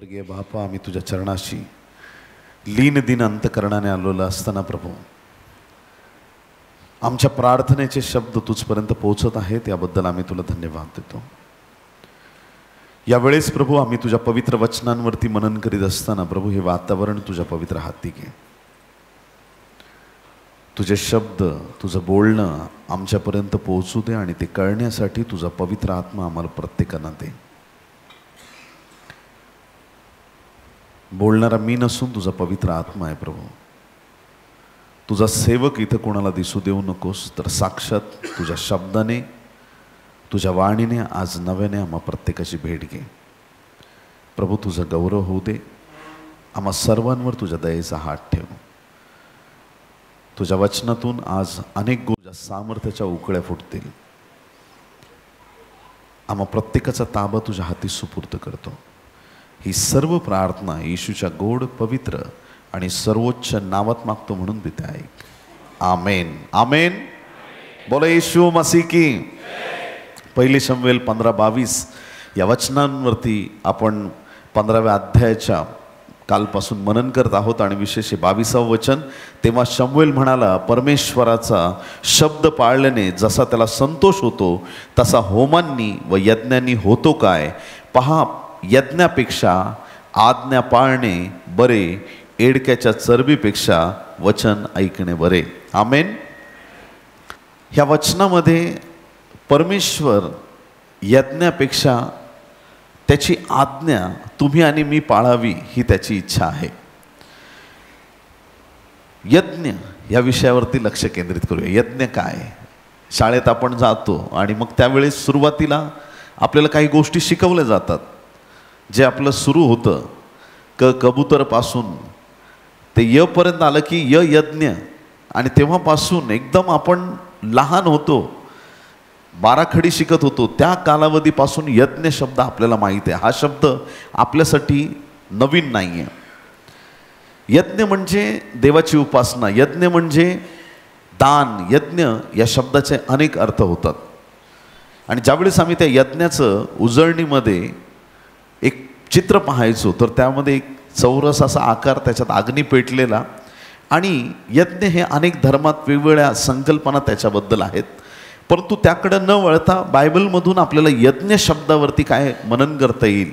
स्वर्गीय बापा, आम्ही तुझ्या चरणाशी लीन दिन अंतकरणाने आलेलो असताना प्रभू, आमच्या प्रार्थनेचे शब्द तुझपर्यंत पोहोचत आहेत, याबद्दल आम्ही तुला धन्यवाद देतो। यावेळेस प्रभू, आम्ही तुझ्या पवित्र वचनांवरती मनन करीत असताना प्रभू, हे वातावरण तुझ्या पवित्र हाती घे। तुझे शब्द, तुझं बोलणं आमच्यापर्यंत पोहोचू दे आणि ते कळण्यासाठी तुझा पवित्र आत्मा आम्हाला प्रत्येकांना दे। बोलणारा मी नसून तुझा पवित्र आत्मा आहे प्रभू। तुझा सेवक इथं कोणाला दिसू देऊ नकोस, तर साक्षात तुझ्या शब्दाने, तुझ्या वाणीने आज नव्याने आम्हा प्रत्येकाची भेट घे प्रभू। तुझा गौरव होऊ दे, आम्हा सर्वांवर तुझ्या दयेचा हात ठेव। तुझ्या वचनातून आज अनेक तुझ्या सामर्थ्याच्या उकळ्या फुटतील। आम्हा प्रत्येकाचा ताबा तुझ्या हाती सुपूर्द करतो। ही सर्व प्रार्थना येशूच्या गोड, पवित्र आणि सर्वोच्च नावात मागतो, म्हणून देते ऐक। आमेन, आमेन। बोला येशू मसीह की। पहिली शमूएल 15:22 या वचनांवरती आपण 15व्या अध्यायाच्या कालपासून मनन करत आहोत आणि विशेष 22वं वचन। तेव्हा शमूएल म्हणाला, परमेश्वराचा शब्द पाळल्याने जसा त्याला संतोष होतो, तसा होमांनी व यज्ञांनी होतो काय? पहा, यज्ञापेक्षा आज्ञा पाळणे बरे, एडक्याच्या चरबीपेक्षा वचन ऐकणे बरे। आमेन। ह्या वचनामध्ये परमेश्वर यज्ञापेक्षा त्याची आज्ञा तुम्ही आणि मी पाळावी ही त्याची इच्छा आहे। यज्ञ या विषयावरती लक्ष केंद्रित करूया। यज्ञ काय? शाळेत आपण जातो आणि मग त्यावेळेस सुरुवातीला आपल्याला काही गोष्टी शिकवल्या जातात। जे आपलं सुरू होतं कबूतरपासून ते य पर्यंत आलं की यज्ञ, आणि तेव्हापासून एकदम आपण लहान होतो, बाराखडी शिकत होतो, त्या कालावधीपासून यज्ञ शब्द आपल्याला माहीत आहे। हा शब्द आपल्यासाठी नवीन नाही आहे। यज्ञ म्हणजे देवाची उपासना, यज्ञ म्हणजे दान, यज्ञ या शब्दाचे अनेक अर्थ होतात। आणि ज्यावेळेस आम्ही त्या यज्ञाचं उजळणीमध्ये एक चित्र पाहायचो, तर त्यामध्ये एक चौरस असा आकार, त्याच्यात अग्नी पेटलेला, आणि यज्ञ हे अनेक धर्मात वेगवेगळ्या संकल्पना त्याच्याबद्दल आहेत। परंतु त्याकडे न वळता बायबलमधून आपल्याला यज्ञ शब्दावरती काय मनन करता येईल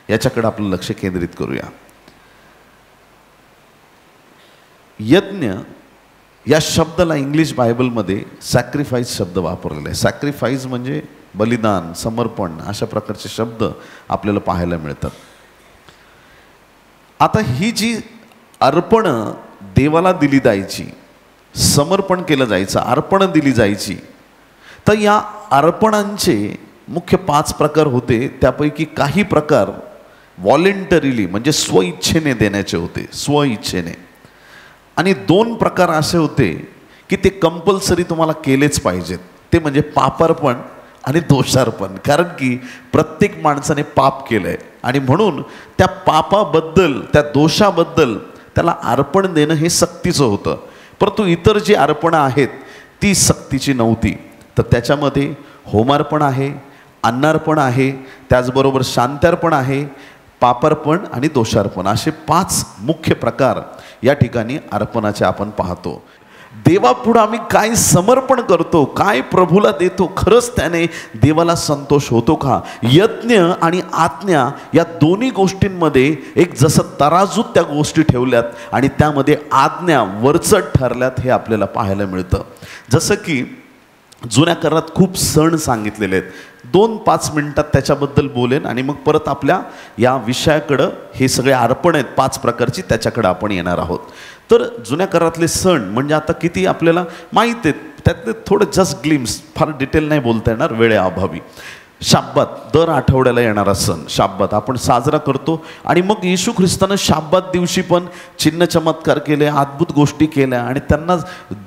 याच्याकडे आपलं लक्ष केंद्रित करूया। यज्ञ या शब्दाला इंग्लिश बायबलमध्ये सॅक्रिफाईस शब्द वापरलेला आहे। सॅक्रिफाईस म्हणजे बलिदान, समर्पण, अशा प्रकारचे शब्द आपल्याला पाहायला मिळतात। आता ही जी अर्पणं देवाला दिली जायची, समर्पण केलं जायचं, अर्पणं दिली जायची, तर या अर्पणांचे मुख्य 5 प्रकार होते। त्यापैकी काही प्रकार व्हॉलेंटरीली म्हणजे स्वइच्छेने देण्याचे होते, स्वइच्छेने, आणि 2 प्रकार असे होते की ते कंपल्सरी तुम्हाला केलेच पाहिजेत। ते म्हणजे पापार्पण आणि दोषार्पण। कारण की प्रत्येक माणसाने पाप केलंय आणि म्हणून त्या पापाबद्दल, त्या दोषाबद्दल त्याला अर्पण देणं हे सक्तीचं होतं। परंतु इतर जी अर्पणं आहेत ती सक्तीची नव्हती। तर त्याच्यामध्ये होमार्पण आहे, अन्नार्पण आहे, त्याचबरोबर शांत्यार्पण आहे, पापार्पण आणि दोषार्पण, असे 5 मुख्य प्रकार या ठिकाणी अर्पणाचे आपण पाहतो। देवापुढे आम्ही काय समर्पण करतो, काय प्रभूला देतो, खरंच त्याने देवाला संतोष होतो का? यज्ञ आणि आज्ञा या दोन्ही गोष्टींमध्ये एक जसं तराजूत त्या गोष्टी ठेवल्यात आणि त्यामध्ये आज्ञा वरचढ ठरल्यात हे आपल्याला पाहायला मिळतं। जसं की जुन्या करारात खूप सण सांगितलेले आहेत। 2-5 मिनिटात त्याच्याबद्दल बोलेन आणि मग परत आपल्या या विषयाकडं, हे सगळे अर्पण आहेत 5 प्रकारची, त्याच्याकडं आपण येणार आहोत। तर जुन्या करारातले सण म्हणजे आता किती आपल्याला माहीत आहेत, त्यातले थोडं जस्ट ग्लिम्स, फार डिटेल नाही बोलता येणार वेळेअभावी। शाब्बात, दर आठवड्याला येणारा सण शाब्बात आपण साजरा करतो। आणि मग येशू ख्रिस्तानं शाब्बात दिवशी पण चिन्ह चमत्कार केले, अद्भुत गोष्टी केल्या। आणि त्यांना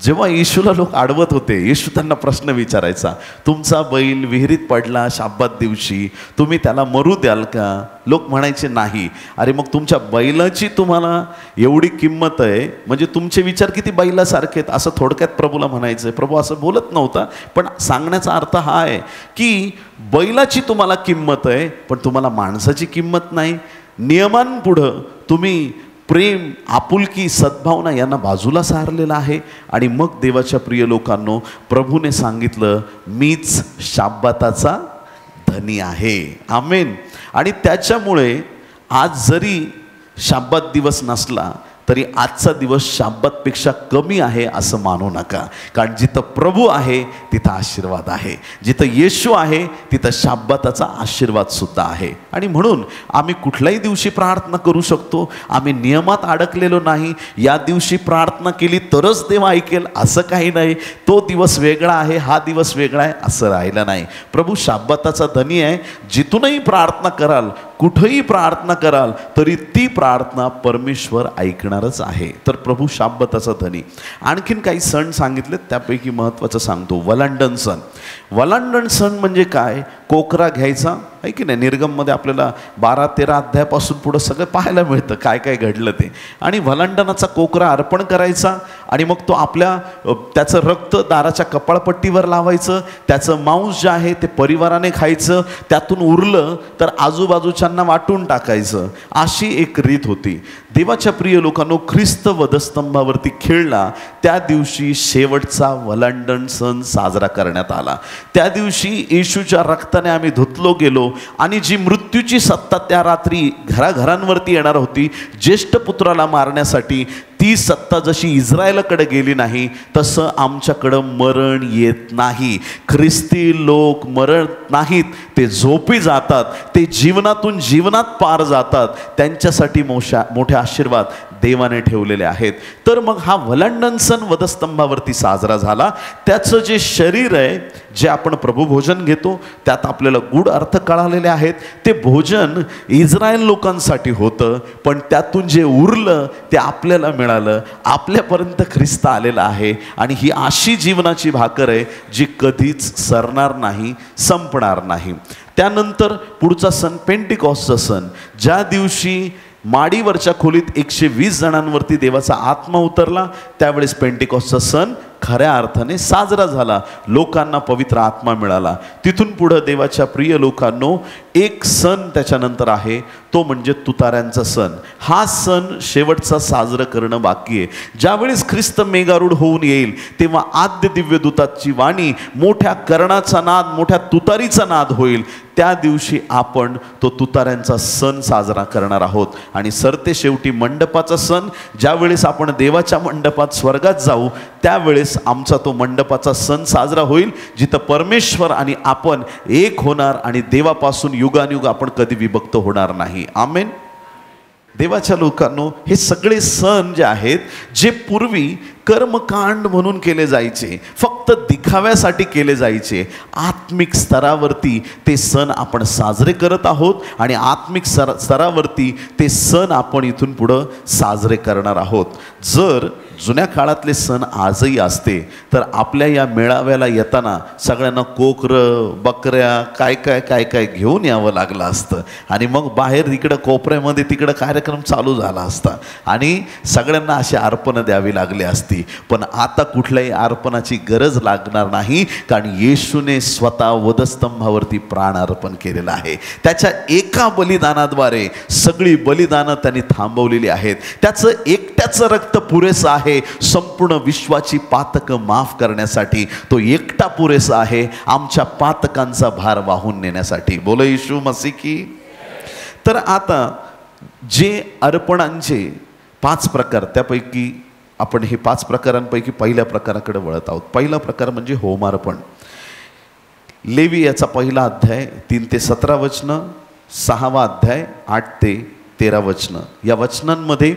जेव्हा येशूला लोक अडवत होते, येशू त्यांना प्रश्न विचारायचा, तुमचा बैल विहिरीत पडला शाब्बात दिवशी, तुम्ही त्याला मरू द्याल का? लोक म्हणायचे नाही। अरे मग तुमच्या बैलाची तुम्हाला एवढी किंमत आहे म्हणजे तुमचे विचार किती बैलासारखे आहेत, असं थोडक्यात प्रभूला म्हणायचं। प्रभू असं बोलत नव्हता, पण सांगण्याचा अर्थ हा आहे की बैलाची तुम्हाला किंमत आहे पण तुम्हाला माणसाची किंमत नाही, नियमांपुढं तुम्ही प्रेम, आपुलकी, सद्भावना यांना बाजूला सारलेला आहे. आणि मग देवाच्या प्रिय लोकांनो, प्रभूने सांगितलं मीच शाब्बाताचा धनी आहे. आमेन. आणि त्याच्यामुळे आज जरी शाब्बात दिवस नसला तरी आजचा दिवस शाब्बातपेक्षा कमी आहे असं मानू नका. कारण जिथं प्रभू आहे तिथं आशीर्वाद आहे, जिथं येशू आहे तिथं शाब्बाताचा आशीर्वाद सुद्धा आहे. आणि म्हणून आम्ही कुठल्याही दिवशी प्रार्थना करू शकतो. आम्ही नियमात अडकलेलो नाही. या दिवशी प्रार्थना केली तरच देव ऐकेल असं काही नाही. तो दिवस वेगळा आहे, हा दिवस वेगळा आहे असं राहिलं नाही. प्रभू शाब्बाताचा धनी आहे. जिथूनही प्रार्थना कराल, कुठेही प्रार्थना कराल तरी ती प्रार्थना परमेश्वर ऐकणारच आहे. तर प्रभू शाब्बाताचा धनी. आणखीन काही सण सांगितले, त्यापैकी महत्त्वाचं सांगतो, वलांडण सण. वलांडण सण म्हणजे काय? कोकरा घ्यायचा आहे की नाही. निर्गममध्ये आपल्याला 12-13 अध्यायापासून पुढं सगळं पाहायला मिळतं काय काय घडलं ते. आणि वलांडणाचा कोकरा अर्पण करायचा आणि मग तो त्याचं रक्त दाराच्या कपाळपट्टीवर लावायचं. त्याचं मांस जे आहे ते परिवाराने खायचं. त्यातून उरलं तर आजूबाजूच्यांना वाटून टाकायचं. अशी एक रीत होती. देवाच्या प्रिय लोकांनो, ख्रिस्त वधस्तंभावरती खेळला त्या दिवशी शेवटचा वलांडण सण साजरा करण्यात आला. त्या दिवशी येशूच्या रक्ताने आम्ही धुतलो गेलो आणि जी मृत्यूची सत्ता त्या रात्री घराघरांवरती येणार होती ज्येष्ठ पुत्राला मारण्यासाठी, ती सत्ता जशी इस्रायलाकडे गेली नाही तसं आमच्याकडं मरण येत नाही. ख्रिस्ती लोक मरत नाहीत, ते झोपी जातात, ते जीवनातून जीवनात पार जातात. त्यांच्यासाठी मोठे आशीर्वाद देवाने ठेवलेले आहेत. तर मग हा वलांडण सण वधस्तंभावरती साजरा झाला. त्याचं जे शरीर आहे, जे आपण प्रभुभोजन घेतो, त्यात आपल्याला गूढ अर्थ कळालेले आहेत. ते भोजन इस्रायल लोकांसाठी होतं, पण त्यातून जे उरलं ते आपल्याला मिळालं. आपल्यापर्यंत ख्रिस्त आलेला आहे आणि ही अशी जीवनाची भाकर आहे जी कधीच सरणार नाही, संपणार नाही. त्यानंतर पुढचा सण पेंटिकॉस्टचा सण, ज्या दिवशी माडीवरच्या खोलीत 120 जणांवरती देवाचा आत्मा उतरला. त्यावेळेस पेंटिकॉस्टचा सण खऱ्या अर्थाने साजरा झाला. लोकांना पवित्र आत्मा मिळाला. तिथून पुढं देवाच्या प्रिय लोकांनो, एक सण त्याच्यानंतर आहे, तो म्हणजे तुताऱ्यांचा सण. हा सण शेवटचा साजरा करणं बाकी आहे. ज्यावेळेस ख्रिस्त मेघारूढ होऊन येईल तेव्हा आद्य दिव्यदूताची वाणी, मोठ्या कर्णाचा नाद, मोठ्या तुतारीचा नाद होईल. त्या दिवशी आपण तो तुताऱ्यांचा सण साजरा करणार आहोत. आणि सरते शेवटी मंडपाचा सण, ज्यावेळेस आपण देवाच्या मंडपात स्वर्गात जाऊ त्यावेळेस आमचा तो मंडपाचा सण साजरा होईल, जिथं परमेश्वर आणि आपण एक होणार आणि देवापासून युगानुयुग आपण कधी विभक्त होणार नाही. आमेन. देवाच्या लोकांनो, हे सगळे सण जे आहेत, जे पूर्वी कर्मकांड म्हणून केले जायचे, फक्त दिखाव्यासाठी केले जायचे, आत्मिक स्तरावरती ते सण आपण साजरे करत आहोत. आणि आत्मिक स्तरावरती ते सण आपण इथून पुढं साजरे करणार आहोत. जर जुन्या काळातले सण आजही असते तर आपल्या या मेळाव्याला येताना सगळ्यांना कोकरं, बकऱ्या, काय काय काय काय घेऊन यावं लागलं असतं. आणि मग बाहेर इकडं कोपऱ्यामध्ये तिकडं कार्यक्रम चालू झाला असता आणि सगळ्यांना अशी अर्पणं द्यावी लागली असती. पण आता कुठल्याही अर्पणाची गरज लागणार नाही, कारण येशूने स्वतः वधस्तंभावरती प्राण अर्पण केलेलं आहे. त्याच्या एका बलिदानाद्वारे सगळी बलिदानं त्यांनी थांबवलेली आहेत. त्याचं एकट्याचं रक्त पुरेसं आहे संपूर्ण विश्वाची पातकं माफ करण्यासाठी. तो एकटा पुरेसा आहे आमच्या पातकांचा भार वाहून नेण्यासाठी. बोलो येशू मसीह की. तर आता जे अर्पणांचे 5 प्रकार, त्यापैकी आपण हे 5 प्रकारांपैकी पहिल्या प्रकाराकडे वळत आहोत. पहिला प्रकार म्हणजे होमार्पण. लेवी याचा पहिला अध्याय 3 ते 17 वचनं, 6वा अध्याय 8 ते 13 वचनं. या वचनांमध्ये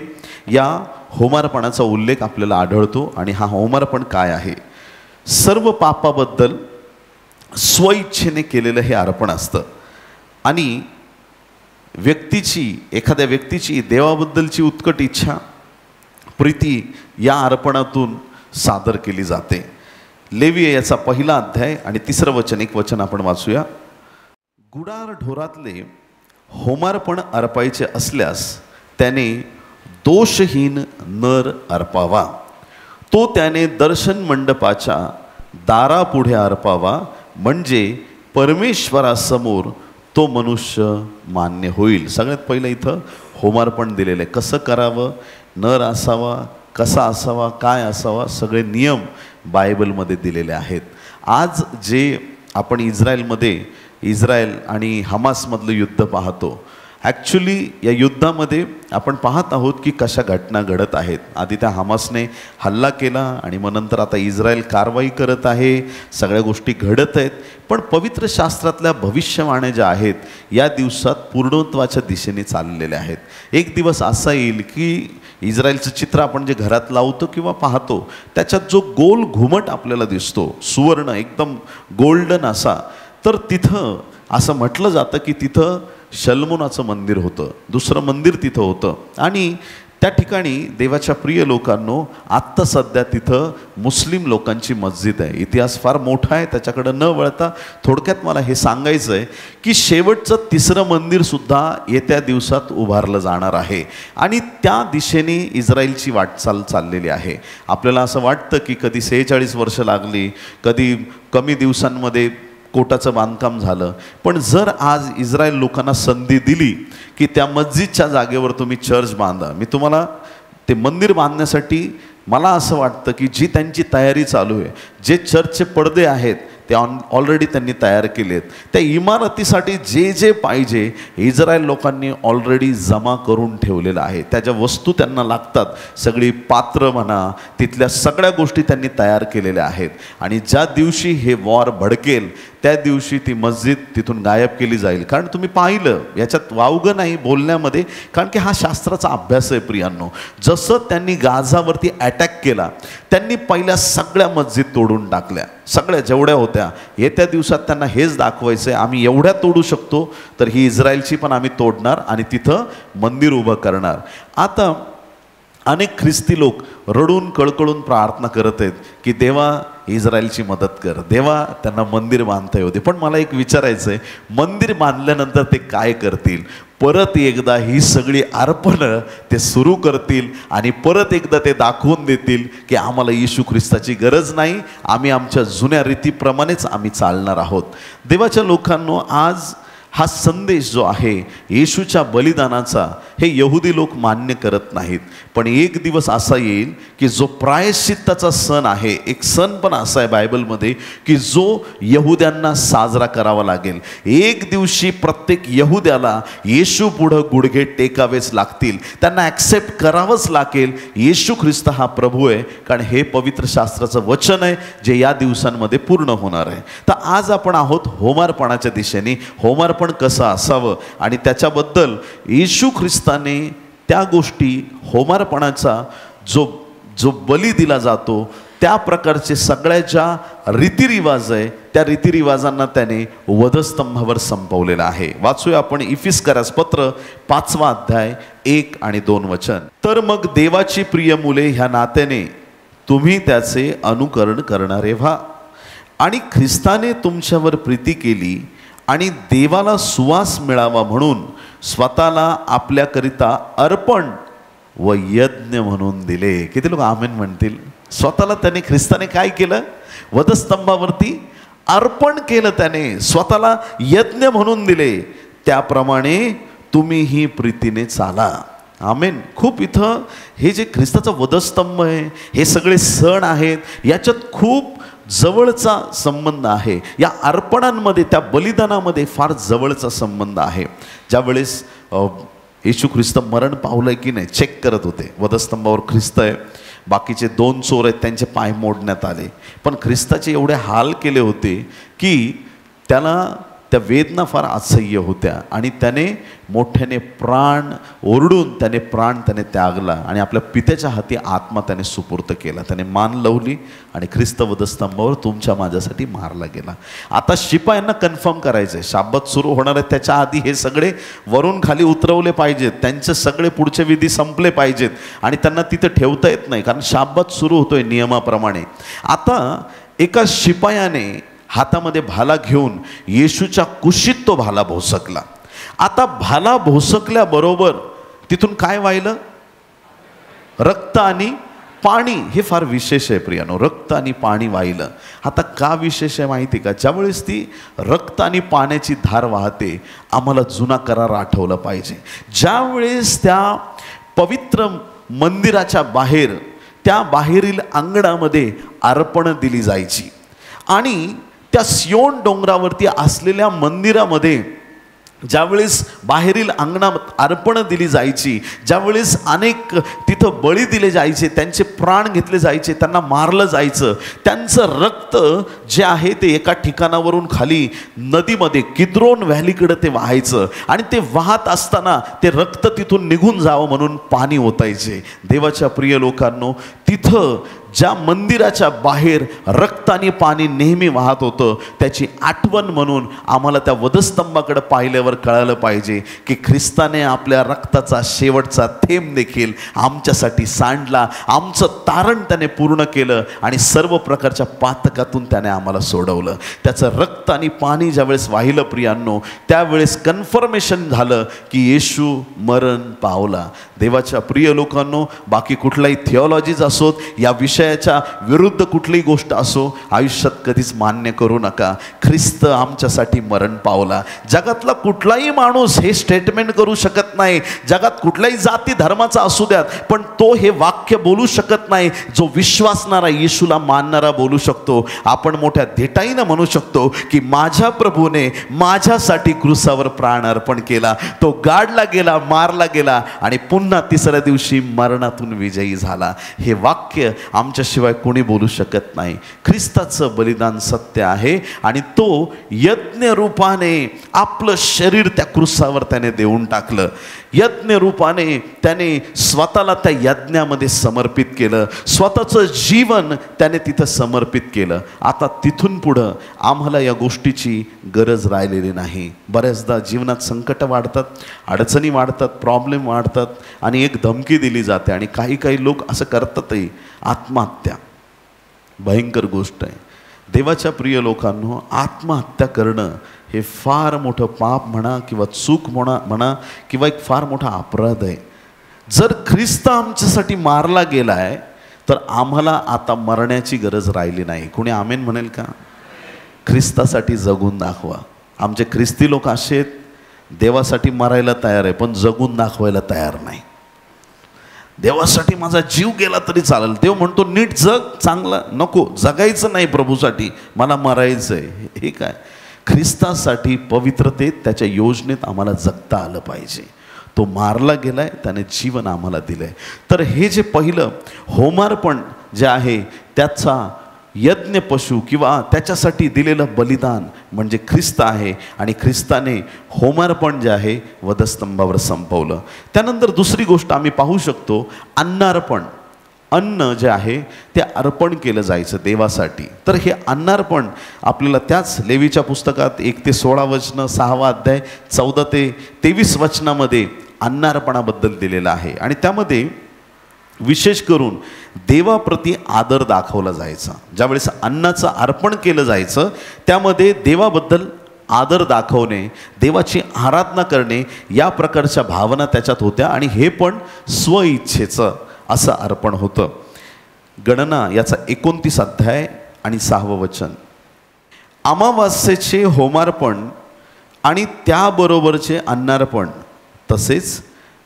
या होमार्पणाचा उल्लेख आपल्याला आढळतो. आणि हा होमार्पण काय आहे? सर्व पापाबद्दल स्वइच्छेने केलेलं हे अर्पण असतं. आणि एखाद्या व्यक्तीची देवाबद्दलची उत्कट इच्छा, प्रीती या अर्पणातून सादर केली जाते. लेवी याचा पहिला अध्याय आणि 3रं वचन, एक वचन आपण वाचूया. गुडार ढोरातले होमार्पण अर्पायचे असल्यास त्याने दोषहीन नर अर्पावा. तो त्याने दर्शन मंडपाच्या दारापुढे अर्पावा, म्हणजे परमेश्वरासमोर तो मनुष्य मान्य होईल. सगळ्यात पहिलं इथं होमार्पण दिलेलं आहे. कसं करावं, नर असावा, कसा असावा, काय असावा, सगळे नियम बायबलमध्ये दिलेले आहेत. आज जे आपण इस्रायल आणि हमासमधलं युद्ध पाहतो, ॲक्च्युली या युद्धामध्ये आपण पाहत आहोत की कशा घटना घडत आहेत. आधी त्या हमासने हल्ला केला आणि मग नंतर आता इस्रायल कारवाई करत आहे. सगळ्या गोष्टी घडत आहेत. पण पवित्र शास्त्रातल्या भविष्यवाण्या ज्या आहेत या दिवसात पूर्णत्वाच्या दिशेने चाललेल्या आहेत. एक दिवस असा येईल की इस्रायलचं चित्र आपण जे घरात लावतो किंवा पाहतो त्याच्यात जो गोल घुमट आपल्याला दिसतो, सुवर्ण एकदम गोल्डन असा, तर तिथं असं म्हटलं जातं की तिथं शल्मोनाचं मंदिर होतं, दुसरं मंदिर तिथं होतं. आणि त्या ठिकाणी देवाच्या प्रिय लोकांनो, आत्ता सध्या तिथं मुस्लिम लोकांची मस्जिद आहे. इतिहास फार मोठा आहे, त्याच्याकडं न वळता थोडक्यात मला हे सांगायचं आहे की शेवटचं तिसरं मंदिरसुद्धा येत्या दिवसात उभारलं जाणार आहे आणि त्या दिशेने इस्रायलची वाटचाल चाललेली आहे. आपल्याला असं वाटतं की कधी 46 वर्ष लागली, कधी कमी दिवसांमध्ये कोटाचं बांधकाम झालं. पण जर आज इस्रायल लोकांना संधी दिली की त्या मस्जिदच्या जागेवर तुम्ही चर्च बांधा, मी तुम्हाला ते मंदिर बांधण्यासाठी मला असं वाटतं की जी त्यांची तयारी चालू आहे, जे चर्चचे पडदे आहेत ते ऑलरेडी त्यांनी तयार केलेत. त्या इमारतीसाठी जे जे पाहिजे इस्रायल लोकांनी ऑलरेडी जमा करून ठेवलेलं आहे. त्या ज्या वस्तू त्यांना लागतात, सगळी पात्र म्हणा, तिथल्या सगळ्या गोष्टी त्यांनी तयार केलेल्या आहेत. आणि ज्या दिवशी हे वॉर भडकेल त्या दिवशी ती मस्जिद तिथून गायब केली जाईल. कारण तुम्ही पाहिलं, याच्यात वावगं नाही बोलण्यामध्ये, कारण की हा शास्त्राचा अभ्यास आहे प्रियांनो. जसं त्यांनी गाझावरती अटॅक केला, त्यांनी पहिल्या सगळ्या मस्जिद तोडून टाकल्या, सगळ्या जेवढ्या होत्या. येत्या दिवसात त्यांना हेच दाखवायचं आहे, आम्ही एवढ्या तोडू शकतो तर ही इस्रायलची पण आम्ही तोडणार आणि तिथं मंदिर उभं करणार. आता अनेक ख्रिस्ती लोक रडून कळकळून प्रार्थना करत आहेत की देवा इस्रायलची मदत कर, देवा त्यांना मंदिर बांधता येऊ दे. पण मला एक विचारायचं आहे, मंदिर बांधल्यानंतर ते काय करतील? परत एकदा ही सगळी अर्पणं ते सुरू करतील आणि परत एकदा ते दाखवून देतील की आम्हाला येशू ख्रिस्ताची गरज नाही, आम्ही आमच्या जुन्या रीतीप्रमाणेच आम्ही चालणार आहोत. देवाच्या लोकांनो, आज हा संदेश जो आहे येशूच्या बलिदानाचा, हे यहुदी लोक मान्य करत नाहीत. पण एक दिवस असा येईल की जो प्रायश्चित्ताचा सण आहे, एक सण पण असा आहे बायबलमध्ये की जो यहुद्यांना साजरा करावा लागेल. एक दिवशी प्रत्येक यहुद्याला येशू पुढं गुडघे टेकावेच लागतील, त्यांना ॲक्सेप्ट करावंच लागेल येशू ख्रिस्त हा प्रभू आहे. कारण हे पवित्र शास्त्राचं वचन आहे जे या दिवसांमध्ये पूर्ण होणार आहे. तर आज आपण आहोत होमार्पणाच्या दिशेने. होमार्पण कसं असावं आणि त्याच्याबद्दल येशू ख्रिस्ताने त्या गोष्टी, होमार्पणाचा जो बली दिला जातो त्या प्रकारचे सगळ्या ज्या रीतिरिवाज आहे त्या रीतिरिवाजांना त्याने वधस्तंभावर संपवलेलं आहे. वाचूया आपण इफिस्करास पत्र 5वा अध्याय 1 आणि 2 वचन. तर मग देवाची प्रिय मुले ह्या नात्याने तुम्ही त्याचे अनुकरण करणारे व्हा आणि ख्रिस्ताने तुमच्यावर प्रीती केली आणि देवाला सुवास मिळावा म्हणून स्वतःला आपल्याकरिता अर्पण व यज्ञ म्हणून दिले. किती लोक आमेन म्हणतील? स्वतःला त्याने, ख्रिस्ताने काय केलं? वधस्तंभावरती अर्पण केलं, त्याने स्वतःला यज्ञ म्हणून दिले. त्याप्रमाणे तुम्हीही प्रीतीने चाला. आमेन. खूप इथं हे जे ख्रिस्ताचा वधस्तंभ आहे, हे सगळे सण आहेत, याच्यात खूप जवळचा संबंध आहे. या अर्पणांमध्ये, त्या बलिदानामध्ये फार जवळचा संबंध आहे. ज्यावेळेस येशू ख्रिस्त मरण पावलंय की नाही चेक करत होते. वधस्तंभावर ख्रिस्त आहे, बाकीचे 2 चोर आहेत, त्यांचे पाय मोडण्यात आले. पण ख्रिस्ताचे एवढे हाल केले होते की त्याला त्या वेदना फार असह्य होत्या आणि त्याने मोठ्याने प्राण ओरडून त्याने त्यागला आणि आपल्या पित्याच्या हाती आत्मा त्याने सुपूर्त केला. त्याने मान लावली आणि ख्रिस्त वधस्तंभावर तुमच्या माझ्यासाठी मारला गेला. आता शिपायांना कन्फर्म करायचं आहे, शाब्बात सुरू होणार आहे त्याच्या आधी हे सगळे वरून खाली उतरवले पाहिजेत, त्यांचे सगळे पुढचे विधी संपले पाहिजेत आणि त्यांना तिथे ठेवता येत नाही कारण शाब्बात सुरू होतोय नियमाप्रमाणे. आता एका शिपायाने हातामध्ये भाला घेऊन येशूच्या कुशीत तो भाला भोसकला. आता भाला भोसकल्याबरोबर तिथून काय व्हायलं? रक्त आणि पाणी हे फार विशेष आहे प्रियानो, रक्त आणि पाणी वाहिलं. आता का विशेष आहे माहिती का? ज्यावेळेस ती रक्त आणि पाण्याची धार वाहते, आम्हाला जुना करार आठवला पाहिजे. ज्यावेळेस त्या पवित्र मंदिराच्या बाहेर, त्या बाहेरील अंगणामध्ये अर्पण दिली जायची आणि त्या सियोन डोंगरावरती असलेल्या मंदिरामध्ये ज्यावेळेस बाहेरील अंगणात अर्पण दिली जायची, ज्यावेळेस अनेक तिथं बळी दिले जायचे, त्यांचे प्राण घेतले जायचे, त्यांना मारलं जायचं, त्यांचं रक्त जे आहे ते एका ठिकाणावरून खाली नदीमध्ये किद्रोन व्हॅलीकडे ते वाहायचं आणि ते वाहत असताना ते रक्त तिथून निघून जावं म्हणून पाणी ओतायचे. देवाच्या प्रिय लोकांनो, तिथं ज्या मंदिराच्या बाहेर रक्त आणि पाणी नेहमी वाहत होतं, त्याची आठवण म्हणून आम्हाला त्या वधस्तंभाकडे पाहिल्यावर कळालं पाहिजे की ख्रिस्ताने आपल्या रक्ताचा शेवटचा थेंब देखील आमच्यासाठी सांडला, आमचं तारण त्याने पूर्ण केलं आणि सर्व प्रकारच्या पातकातून त्याने आम्हाला सोडवलं. त्याचं रक्त आणि पाणी ज्यावेळेस वाहिलं प्रियांनो, त्यावेळेस कन्फर्मेशन झालं की येशू मरण पावला. देवाच्या प्रिय लोकांनो, बाकी कुठलाही थिओलॉजीज असोत, या विषयाच्या विरुद्ध कुठलीही गोष्ट असो, आयुष्यात कधीच मान्य करू नका. ख्रिस्त आमच्यासाठी मरण पावला. जगातला कुठलाही माणूस हे स्टेटमेंट करू शकत नाही, जगात कुठल्याही जाती धर्माचा असू द्यात, पण तो हे वाक्य बोलू शकत नाही जो विश्वासणारा, येशूला मानणारा बोलू शकतो. आपण मोठ्या धेटाईनं म्हणू शकतो की माझ्या प्रभूने माझ्यासाठी क्रूसावर प्राण अर्पण केला, तो गाडला गेला, मारला गेला आणि पुन्हा तिसऱ्या दिवशी मरणातून विजयी झाला. हे वाक्य आमच्याशिवाय कोणी बोलू शकत नाही. ख्रिस्ताचं बलिदान सत्य आहे आणि तो यज्ञ रूपाने आपलं शरीर त्या क्रूसावर त्याने देऊन टाकलं. यज्ञ रूपाने त्याने स्वतःला त्या यज्ञामध्ये समर्पित केलं, स्वतःचं जीवन त्याने तिथं समर्पित केलं. आता तिथून पुढं आम्हाला या गोष्टीची गरज राहिलेली नाही. बऱ्याचदा जीवनात संकट वाढतात, अडचणी वाढतात, प्रॉब्लेम वाढतात आणि एक धमकी दिली जाते आणि काही लोक असं करतातही, आत्महत्या. भयंकर गोष्ट आहे. देवाच्या प्रिय लोकांनो, आत्महत्या करणं हे फार मोठं पाप म्हणा किंवा चूक म्हणा किंवा एक फार मोठा अपराध आहे. जर ख्रिस्त आमच्यासाठी मारला गेलाय तर आम्हाला आता मरण्याची गरज राहिली नाही. कोणी आमेन म्हणेल का? ख्रिस्तासाठी जगून दाखवा. आमचे ख्रिस्ती लोक असे आहेत, देवासाठी मरायला तयार आहे पण जगून दाखवायला तयार नाही. देवासाठी माझा जीव गेला तरी चालेल, देव म्हणतो नीट जग, चांगला नको जगायचं नाही, प्रभूसाठी मला मरायचं आहे. हे काय? ख्रिस्तासाठी पवित्रतेत, त्याच्या योजनेत आम्हाला जगता आलं पाहिजे. तो मारला गेलाय, त्याने जीवन आम्हाला दिलंय. तर हे जे पहिलं होमार्पण जे आहे, त्याचा यज्ञ पशु किंवा त्याच्यासाठी दिलेलं बलिदान म्हणजे ख्रिस्त आहे आणि ख्रिस्ताने होमार्पण जे आहे वधस्तंभावर संपवलं. त्यानंतर दुसरी गोष्ट आम्ही पाहू शकतो, अन्नार्पण. अन्न जे आहे ते अर्पण केलं जायचं देवासाठी. तर हे अन्नार्पण आपल्याला त्याच लेवीच्या पुस्तकात 1 ते 16 वचनं, 6वा अध्याय 14 ते 23 वचनामध्ये अन्नार्पणाबद्दल दिलेलं आहे आणि त्यामध्ये विशेष करून देवाप्रती आदर दाखवला जायचा. ज्यावेळेस अन्नाचं अर्पण केलं जायचं त्यामध्ये देवाबद्दल आदर दाखवणे, देवाची आराधना करणे या प्रकारच्या भावना त्याच्यात होत्या आणि हे पण स्वइच्छेचं असं अर्पण होतं. गणना याचा 29 अध्याय आणि 6वं वचन. अमावास्येचे होमार्पण आणि त्याबरोबरचे अन्नार्पण तसेच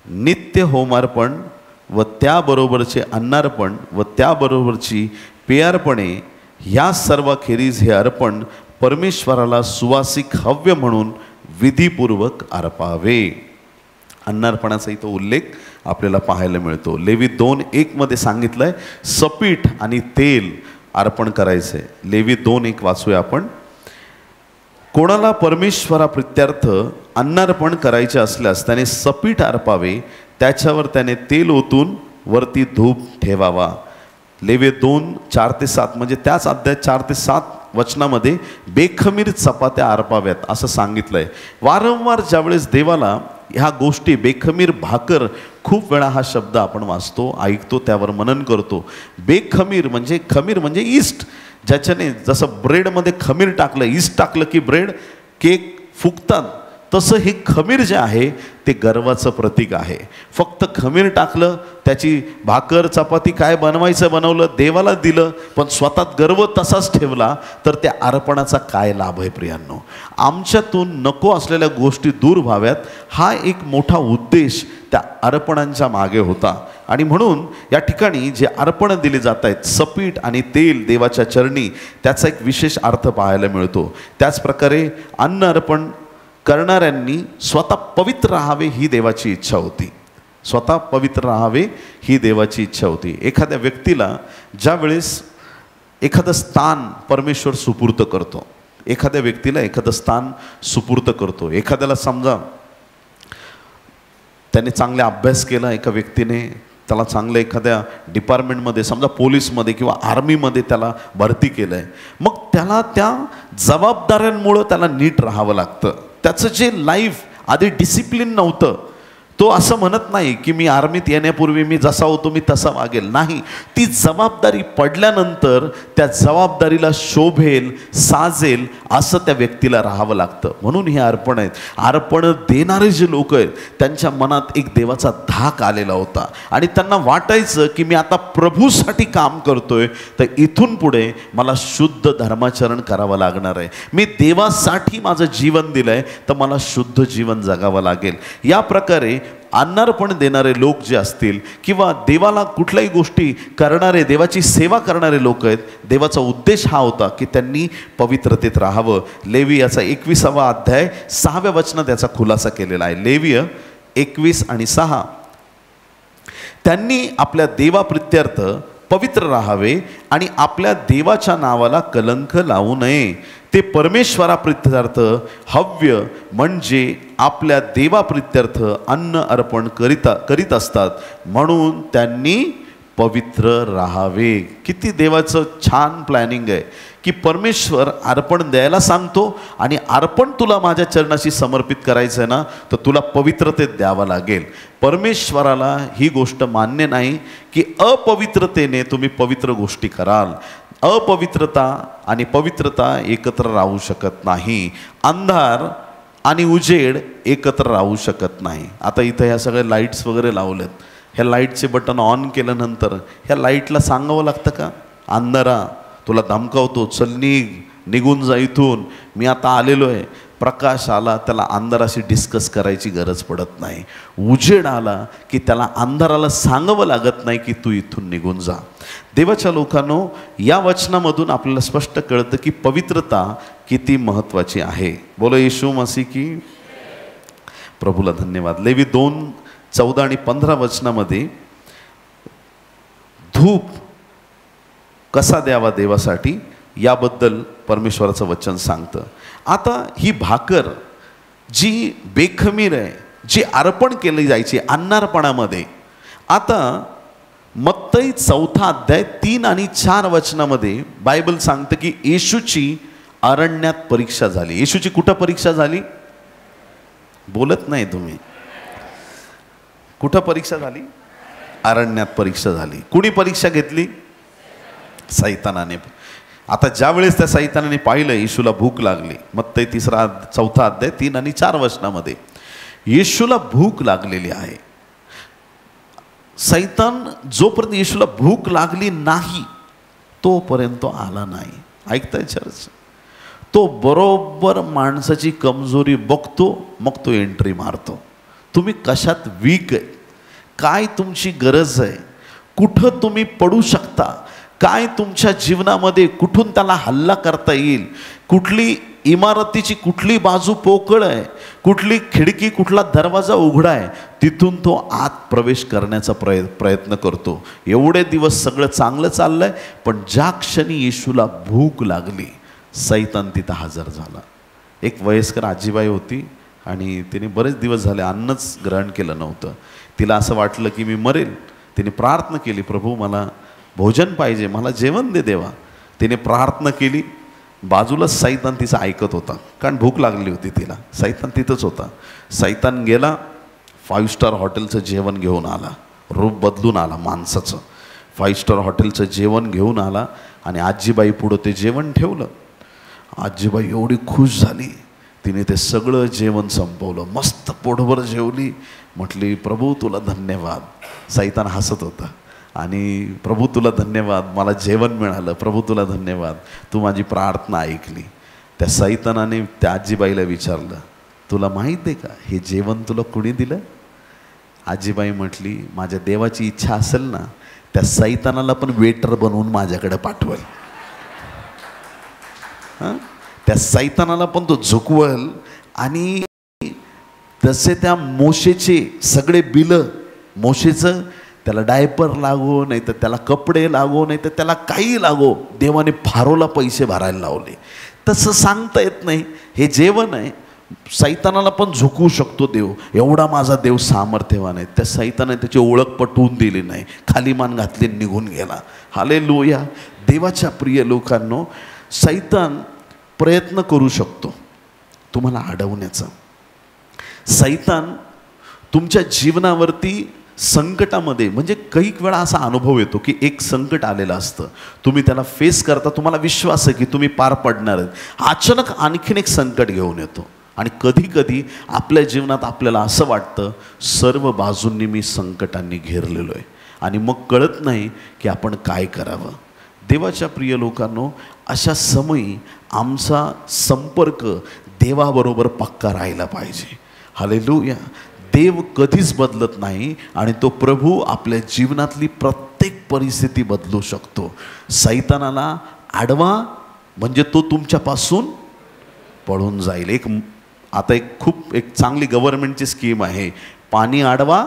नित्य होमार्पण व त्याबरोबरचे अन्नार्पण व त्याबरोबरची पेयार्पणे ह्या सर्वाखेरीज हे अर्पण परमेश्वराला सुवासिक हव्य म्हणून विधीपूर्वक अर्पावे. अन्नार्पणाचा इथं उल्लेख आपल्याला पाहायला मिळतो. लेवी 2:1 मध्ये सांगितलंय सपीठ आणि तेल अर्पण करायचंय. लेवी 2:1 वाचूया आपण. कोणाला परमेश्वराप्रित्यर्थ अन्नार्पण करायचे असल्यास त्याने सपीठ अर्पावे, त्याच्यावर त्याने तेल ओतून वरती धूप ठेवावा. लेवी 2:4 ते 7 म्हणजे त्याच अध्यायात 4 ते 7 वचनामध्ये बेखमीर चपात्या अर्पाव्यात असं सांगितलंय. वारंवार ज्यावेळेस देवाला ह्या गोष्टी, बेखमीर भाकर, खूप वेळा हा शब्द आपण वाचतो, ऐकतो, त्यावर मनन करतो. बेखमीर म्हणजे, खमीर म्हणजे ईस्ट, ज्याच्याने जसं ब्रेडमध्ये खमीर टाकलं, ईस्ट टाकलं की ब्रेड केक फुगतात, तसं हे खमीर जे आहे ते गर्वाचं प्रतीक आहे. फक्त खमीर टाकलं, त्याची भाकर चपाती काय बनवायचं बनवलं, देवाला दिलं, पण स्वतः गर्व तसाच ठेवला, तर त्या अर्पणाचा काय लाभ आहे प्रियांनो? आमच्यातून नको असलेल्या गोष्टी दूर व्हाव्यात, हा एक मोठा उद्देश त्या अर्पणांच्या मागे होता. आणि म्हणून या ठिकाणी जे अर्पण दिले जात आहेत, सपीठ आणि तेल देवाच्या चरणी, त्याचा एक विशेष अर्थ पाहायला मिळतो. त्याचप्रकारे अन्न अर्पण करणाऱ्यांनी स्वतः पवित्र राहावे ही देवाची इच्छा होती. स्वतः पवित्र राहावे ही देवाची इच्छा होती. एखाद्या व्यक्तीला ज्या वेळेस एखादं स्थान परमेश्वर सुपूर्त करतो, एखाद्या व्यक्तीला एखादं स्थान सुपूर्त करतो, एखाद्याला समजा त्याने चांगला अभ्यास केला, एका व्यक्तीने त्याला चांगलं एखाद्या डिपार्टमेंटमध्ये, समजा पोलीसमध्ये किंवा आर्मीमध्ये त्याला भरती केलं आहे, मग त्याला त्या जबाबदाऱ्यांमुळं त्याला नीट राहावं लागतं. त्याचं जे लाईफ आधी डिसिप्लिन नव्हतं, तो असं म्हणत नाही की मी आर्मीत येण्यापूर्वी मी जसा होतो मी तसा वागेल, नाही. ती जबाबदारी पडल्यानंतर त्या जबाबदारीला शोभेल, साजेल असं त्या व्यक्तीला राहावं लागतं. म्हणून हे अर्पण आहेत. अर्पण देणारे जे लोक आहेत त्यांच्या मनात एक देवाचा धाक आलेला होता आणि त्यांना वाटायचं की मी आता प्रभूसाठी काम करतोय, तर इथून पुढे मला शुद्ध धर्माचरण करावं लागणार आहे. मी देवासाठी माझं जीवन दिलंय, तर मला शुद्ध जीवन जगावं लागेल. या प्रकारे अन्नार्पण देणारे लोक जे असतील किंवा देवाला कुठल्याही गोष्टी करणारे, देवाची सेवा करणारे लोक आहेत, देवाचा उद्देश हा होता की त्यांनी पवित्रतेत राहावं. लेवी याचा 21वा अध्याय 6व्या वचनात याचा खुलासा केलेला आहे. लेवीय 21 आणि 6. त्यांनी आपल्या देवाप्रित्यर्थ पवित्र राहावे आणि आपल्या देवाच्या नावाला कलंक लावू नये. ते परमेश्वराप्रित्यर्थ हव्य म्हणजे आपल्या देवाप्रित्यर्थ अन्न अर्पण करीत असतात, म्हणून त्यांनी पवित्र राहावे. किती देवाचं छान प्लॅनिंग आहे की परमेश्वर अर्पण द्यायला सांगतो आणि अर्पण तुला माझ्या चरणाशी समर्पित करायचं आहे ना, तर तुला पवित्रतेत द्यावं लागेल. परमेश्वराला ही गोष्ट मान्य नाही की अपवित्रतेने तुम्ही पवित्र गोष्टी कराल. अपवित्रता आणि पवित्रता एकत्र राहू शकत नाही. अंधार आणि उजेड एकत्र राहू शकत नाही. आता इथं ह्या सगळ्या लाईट्स वगैरे लावलेत, ह्या लाईटचे बटन ऑन केल्यानंतर ह्या लाईटला सांगावं लागतं का, अंधारा तुला धमकावतो, चल निघून जा इथून, मी आता आलेलो आहे. प्रकाश आला त्याला अंधाराशी डिस्कस करायची गरज पडत नाही. उजेड आला की त्याला अंधाराला सांगावं लागत नाही की तू इथून निघून जा. देवाच्या लोकांनो, या वचनामधून आपल्याला स्पष्ट कळतं की पवित्रता किती महत्त्वाची आहे. बोलो येशू मसीह की. प्रभूला धन्यवाद. लेवी 2:14 आणि 15 वचनामध्ये धूप कसा द्यावा देवासाठी याबद्दल परमेश्वराचं वचन सांगतं. आता ही भाकर जी बेखमीर आहे, जी अर्पण केली जायची अन्नार्पणामध्ये, आता मत्तई 4 अध्याय 3 आणि 4 वचनामध्ये बायबल सांगतं की येशूची अरण्यात परीक्षा झाली. येशूची कुठं परीक्षा झाली? बोलत नाही तुम्ही. कुठं परीक्षा झाली? अरण्यात परीक्षा झाली. कुणी परीक्षा घेतली? सैतानाने. आता ज्या वेळेस त्या सैतानाने पाहिलं येशूला भूक लागली, मत्तई 4 अध्याय 3 आणि 4 वचनामध्ये येशूला भूक लागलेली आहे. सैतान जोपर्यंत येशूला भूक लागली नाही तोपर्यंत तो आला नाही. ऐकताय चर्च? तो बरोबर माणसाची कमजोरी बघतो, मग तो एंट्री मारतो. तुम्ही कशात वीक आहे, काय तुमची गरज आहे, कुठं तुम्ही पडू शकता, काय तुमच्या जीवनामध्ये कुठून त्याला हल्ला करता येईल, कुठली इमारतीची कुठली बाजू पोकळ आहे, कुठली खिडकी कुठला दरवाजा उघडा आहे, तिथून तो आत प्रवेश करण्याचा प्रयत्न करतो. एवढे दिवस सगळं चांगलं चाललंय, पण ज्या क्षणी येशूला भूक लागली सैतान तिथं हजर झाला. एक वयस्कर आजीबाई होती आणि तिने बरेच दिवस झाले अन्नच ग्रहण केलं नव्हतं. तिला असं वाटलं की मी मरेल. तिने प्रार्थना केली, प्रभू मला भोजन पाहिजे, मला जेवण दे देवा. तिने प्रार्थना केली. बाजूलाच सैतान तिचं ऐकत होता, कारण भूक लागली होती तिला. सैतान तिथंच होता. सैतान गेला, 5 स्टार हॉटेलचं जेवण घेऊन आला, रूप बदलून आला माणसाचं. 5 स्टार हॉटेलचं जेवण घेऊन आला आणि आजीबाई पुढं ते जेवण ठेवलं. आजीबाई एवढी खुश झाली, तिने ते सगळं जेवण संपवलं, मस्त पोटभर जेवली. म्हटली प्रभू तुला धन्यवाद. सैतान हसत होता आणि प्रभू तुला धन्यवाद, मला जेवण मिळालं, प्रभू तुला धन्यवाद, तू माझी प्रार्थना ऐकली. त्या सैतानाने त्या आजीबाईला विचारलं, तुला माहीत आहे का हे जेवण तुला कुणी दिलं? आजीबाई म्हटली, माझ्या देवाची इच्छा असेल ना, त्या सैतानाला पण वेटर बनवून माझ्याकडे पाठवल. त्या सैतानाला पण तो झुकवल. आणि तसे त्या मोशेचे सगळे बिलं, मोशेचं त्याला डायपर लागो, नाही तर त्याला कपडे लागो, नाही तर त्याला काही लागो, देवाने फारोला पैसे भरायला लावले. तसं सांगता येत नाही. हे जेवण आहे, सैतानाला पण झुकवू शकतो देव, एवढा माझा देव सामर्थ्यवान आहे. त्या सैतानाने त्याची ओळख पटवून दिली नाही, खाली मान घातली, निघून गेला. हालेलुया. देवाच्या प्रिय लोकांनो, सैतान प्रयत्न करू शकतो तुम्हाला अडवण्याचा. सैतान तुमच्या जीवनावरती संकटामध्ये, म्हणजे काही वेळा असा अनुभव येतो की एक संकट आलेलं असतं, तुम्ही त्याला फेस करता, तुम्हाला विश्वास आहे की तुम्ही पार पडणार आहेत. अचानक आणखीन एक संकट घेऊन येतो आणि कधी कधी आपल्या जीवनात आपल्याला असं वाटतं सर्व बाजूंनी मी संकटांनी घेरलेलो आहे आणि मग कळत नाही की आपण काय करावं. देवाच्या प्रिय लोकांनो, अशा समयी आमचा संपर्क देवाबरोबर पक्का राहिला पाहिजे. हालेलुया. देव कधीच बदलत नाही आणि तो प्रभू आपल्या जीवनातली प्रत्येक परिस्थिती बदलू शकतो. सैतानाला आडवा म्हणजे तो तुमच्यापासून पळून जाईल. आता खूप चांगली गव्हर्नमेंटची स्कीम आहे, पाणी आडवा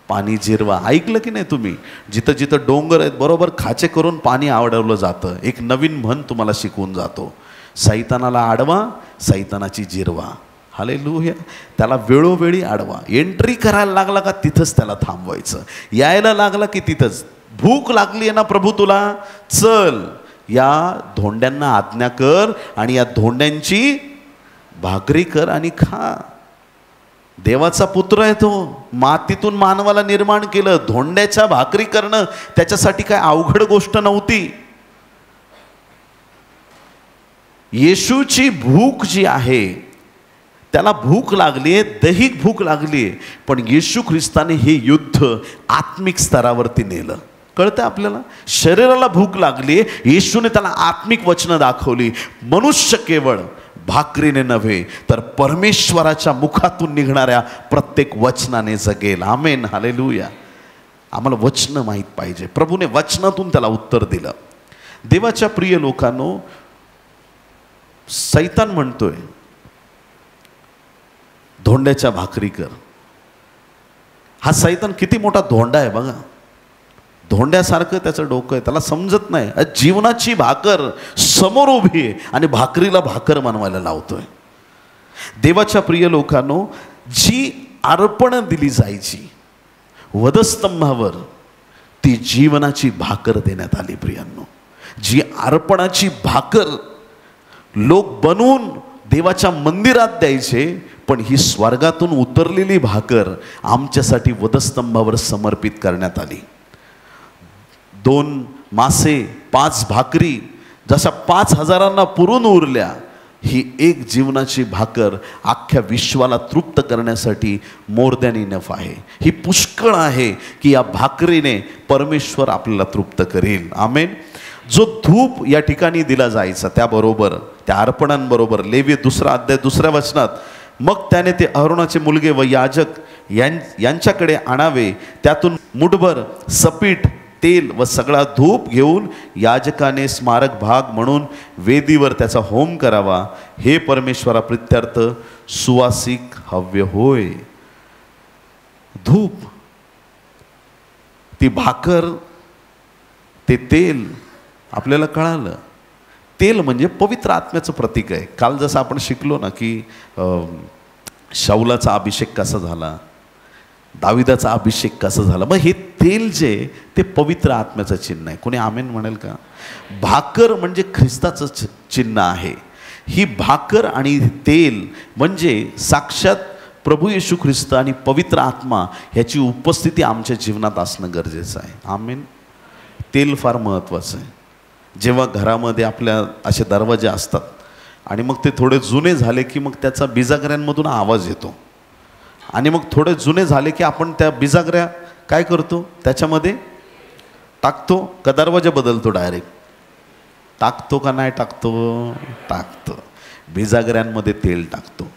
पाणी जिरवा. ऐकलं की नाही तुम्ही? जिथं जिथं डोंगर आहेत बरोबर खाचे करून पाणी आवडवलं जातं. एक नवीन म्हण तुम्हाला शिकवून जातो, सैतानाला आडवा, सैतानाची जिरवा. हालेलुया. त्याला वेळोवेळी आडवा. एंट्री करायला लागला का तिथंच त्याला थांबवायचं, यायला लागला की तिथंच. भूक लागली आहे ना प्रभू तुला, चल या धोंड्यांना आज्ञा कर आणि या धोंड्यांची भाकरी कर आणि खा. देवाचा पुत्र आहे तो, मातीतून मानवाला निर्माण केलं. धोंड्याच्या भाकरी करणं त्याच्यासाठी काय अवघड गोष्ट नव्हती. येशूची भूक जी आहे, त्याला भूक लागली आहे, दैहिक भूक लागली आहे, पण येशू ख्रिस्ताने हे युद्ध आत्मिक स्तरावरती नेलं. कळतं आपल्याला? शरीराला भूक लागली, येशूने त्याला आत्मिक वचनं दाखवली. मनुष्य केवळ भाकरीने नव्हे तर परमेश्वराच्या मुखातून निघणाऱ्या प्रत्येक वचनाने जगेल. आमेन. हालेलुया. आम्हाला वचनं माहीत पाहिजे. प्रभूने वचनातून त्याला उत्तर दिलं. देवाच्या प्रिय लोकांनो, सैतान म्हणतोय धोंड्याच्या भाकरी कर. हा सैतान किती मोठा धोंडा आहे बघा. धोंड्यासारखं त्याचं डोकं आहे, त्याला समजत नाही. जीवनाची भाकर समोर उभी आहे आणि भाकरीला भाकर बनवायला लावतोय. देवाच्या प्रिय लोकांनो, जी अर्पण दिली जायची वधस्तंभावर, ती जीवनाची भाकर देण्यात आली. प्रियांनो, जी अर्पणाची भाकर लोक बनवून देवाच्या मंदिरात द्यायचे, पण ही स्वर्गातून उतरलेली भाकर आमच्यासाठी वधस्तंभावर समर्पित करण्यात आली. 2 मासे 5 भाकरी जशा 5,000 पुरून उरल्या, ही एक जीवनाची भाकर अख्ख्या विश्वाला तृप्त करण्यासाठी मोर दॅन इनफ आहे. ही पुष्कळ आहे की या भाकरीने परमेश्वर आपल्याला तृप्त करेल. आमेन. जो धूप या ठिकाणी दिला जायचा, त्याबरोबर त्या अर्पणांबरोबर लेवी 2 अध्याय 2 वचनात, मग त्याने ते अहरोनाचे मुलगे व याजक यांच्याकडे आणावे, त्यातून मुठभर सपीठ तेल व सगळा धूप घेऊन याजकाने स्मारक भाग म्हणून वेदीवर त्याचा होम करावा. हे परमेश्वरा प्रित्यर्थ सुवासिक हव्य होय. धूप, ती भाकर, ते तेल, आपल्याला कळालं तेल म्हणजे पवित्र आत्म्याचं प्रतीक आहे. काल जसं आपण शिकलो ना की शाऊलाचा अभिषेक कसा झाला, दाविदाचा अभिषेक कसा झाला. मग हे तेल जे ते पवित्र आत्म्याचं चिन्ह आहे. कोणी आमेन म्हणेल का? भाकर म्हणजे ख्रिस्ताचं चिन्ह आहे. ही भाकर आणि तेल म्हणजे साक्षात प्रभू येशू ख्रिस्त आणि पवित्र आत्मा ह्याची उपस्थिती आमच्या जीवनात असणं गरजेचं आहे. आमेन. तेल फार महत्त्वाचं आहे. जेव्हा घरामध्ये आपल्या असे दरवाजे असतात आणि मग ते थोडे जुने झाले की मग त्याचा बिजागऱ्यांमधून आवाज येतो, आणि मग थोडे जुने झाले की आपण त्या बिजागऱ्या काय करतो, त्याच्यामध्ये टाकतो का दरवाजा बदलतो, डायरेक्ट टाकतो का नाही टाकतो, टाकतो, बिजागऱ्यांमध्ये तेल टाकतो.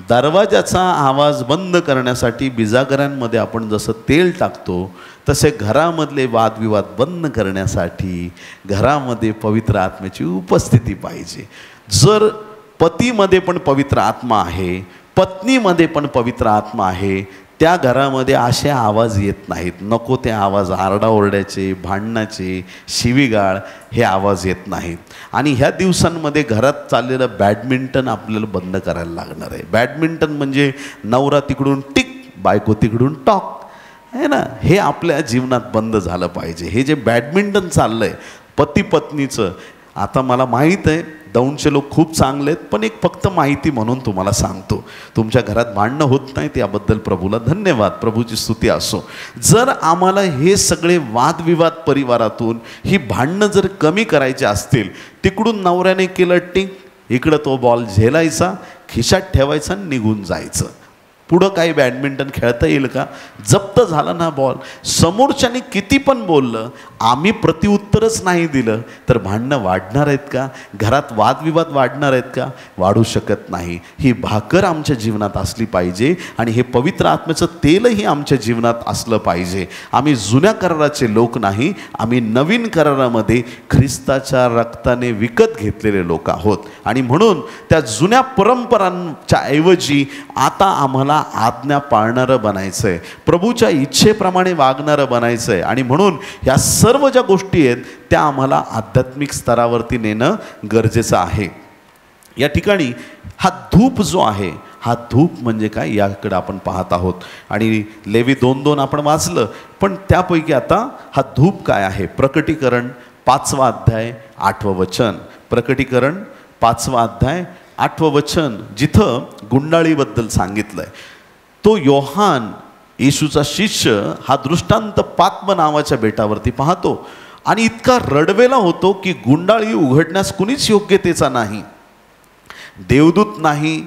दरवाजाचा आवाज बंद करण्यासाठी बिजागऱ्यांमध्ये आपण जसं तेल टाकतो, तसे घरामधले वादविवाद बंद करण्यासाठी घरामध्ये पवित्र आत्म्याची उपस्थिती पाहिजे. जर पतीमध्ये पण पवित्र आत्मा आहे, पत्नीमध्ये पण पवित्र आत्मा आहे, त्या घरामध्ये असे आवाज येत नाहीत. नको ते आवाज, आरडाओरड्याचे, भांडणाचे, शिवीगाळ हे आवाज येत नाहीत. आणि ह्या दिवसांमध्ये घरात चाललेलं बॅडमिंटन आपल्याला बंद करायला लागणार आहे. बॅडमिंटन म्हणजे नवरा तिकडून टिक, बायको तिकडून टॉक, आहे ना, हे आपल्या जीवनात बंद झालं पाहिजे. हे जे बॅडमिंटन चाललं आहे पती पत्नीचं, आता मला माहीत आहे दौंडचे लोक खूप चांगले आहेत, पण एक फक्त माहिती म्हणून तुम्हाला सांगतो. तुमच्या घरात भांडणं होत नाहीत याबद्दल प्रभूला धन्यवाद, प्रभूची स्तुती असो. जर आम्हाला हे सगळे वादविवाद परिवारातून ही भांडणं जर कमी करायचे असतील, तिकडून नवऱ्याने केलं टिंग, इकडं तो बॉल झेलायचा, खिशात ठेवायचा, निघून जायचं. पुढं काही बॅडमिंटन खेळता येईल का? जप्त झाला ना बॉल. समोरच्याने किती पण बोललं, आम्ही प्रत्युत्तरच नाही दिलं तर भांडणं वाढणार आहेत का? घरात वादविवाद वाढणार आहेत का? वाढू शकत नाही. ही भाकर आमच्या जीवनात असली पाहिजे आणि हे पवित्र आत्म्याचं तेलही आमच्या जीवनात असलं पाहिजे. आम्ही जुन्या कराराचे लोक नाही, आम्ही नवीन करारामध्ये ख्रिस्ताच्या रक्ताने विकत घेतलेले लोक आहोत. आणि म्हणून त्या जुन्या परंपरांच्या ऐवजी आता आम्हाला आज्ञा पाळणारं बनायचं आहे, प्रभूच्या इच्छेप्रमाणे वागणारं बनायचं आहे. आणि म्हणून या सर्व ज्या गोष्टी आहेत त्या आम्हाला आध्यात्मिक स्तरावरती नेणं गरजेचं आहे. या ठिकाणी हा धूप जो आहे, हा धूप म्हणजे काय याकडे आपण पाहत आहोत. आणि लेवी 2:2 आपण वाचलं, पण त्यापैकी आता हा धूप काय आहे? प्रकटीकरण 5वा अध्याय 8वं वचन. प्रकटीकरण 5वा अध्याय 8वं वचन, जिथं गुंडाळीबद्दल सांगितलंय. तो योहान येशूचा शिष्य हा दृष्टांत पात्म नावाच्या बेटावरती पाहतो आणि इतका रडवेला होतो की गुंडाळी उघडण्यास कुणीच योग्यतेचा नाही. देवदूत नाही,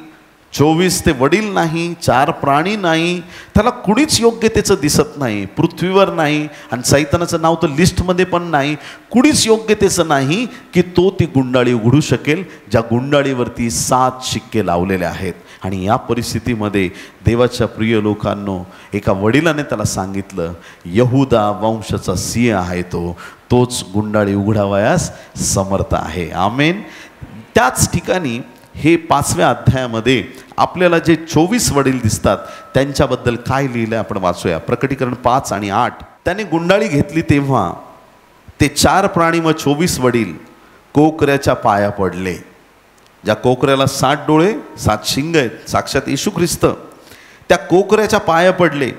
24 ते वडील नाही, 4 प्राणी नाही, त्याला कुणीच योग्यतेचं दिसत नाही. पृथ्वीवर नाही आणि सैतानाचं नाव तर लिस्टमध्ये पण नाही. कुणीच योग्यतेचं नाही की तो ती गुंडाळी उघडू शकेल, ज्या गुंडाळीवरती 7 शिक्के लावलेले आहेत. आणि या परिस्थितीमध्ये देवाच्या प्रिय लोकांनो, एका वडिलाने त्याला सांगितलं, यहुदा वंशाचा सिंह आहे तोच गुंडाळी उघडावयास समर्थ आहे. आमेन. त्याच ठिकाणी हे 5व्या अध्यायामध्ये आपल्याला जे 24 वडील दिसतात त्यांच्याबद्दल काय लिहिलं आपण वाचूया. प्रकटीकरण 5 आणि 8. त्याने गुंडाळी घेतली तेव्हा ते 4 प्राणी व 24 वडील कोकऱ्याच्या पाया पडले. ज्या कोकऱ्याला 7 डोळे 7 शिंग आहेत, साक्षात येशू ख्रिस्त, त्या कोकऱ्याच्या पाया पडले.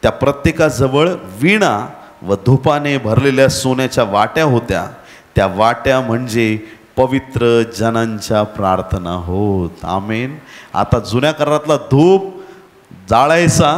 त्या प्रत्येकाजवळ वीणा व धूपाने भरलेल्या सोन्याच्या वाट्या होत्या. त्या वाट्या म्हणजे पवित्र जनांच्या प्रार्थना होत. आमेन. आता जुन्या करारातला धूप जाळायचा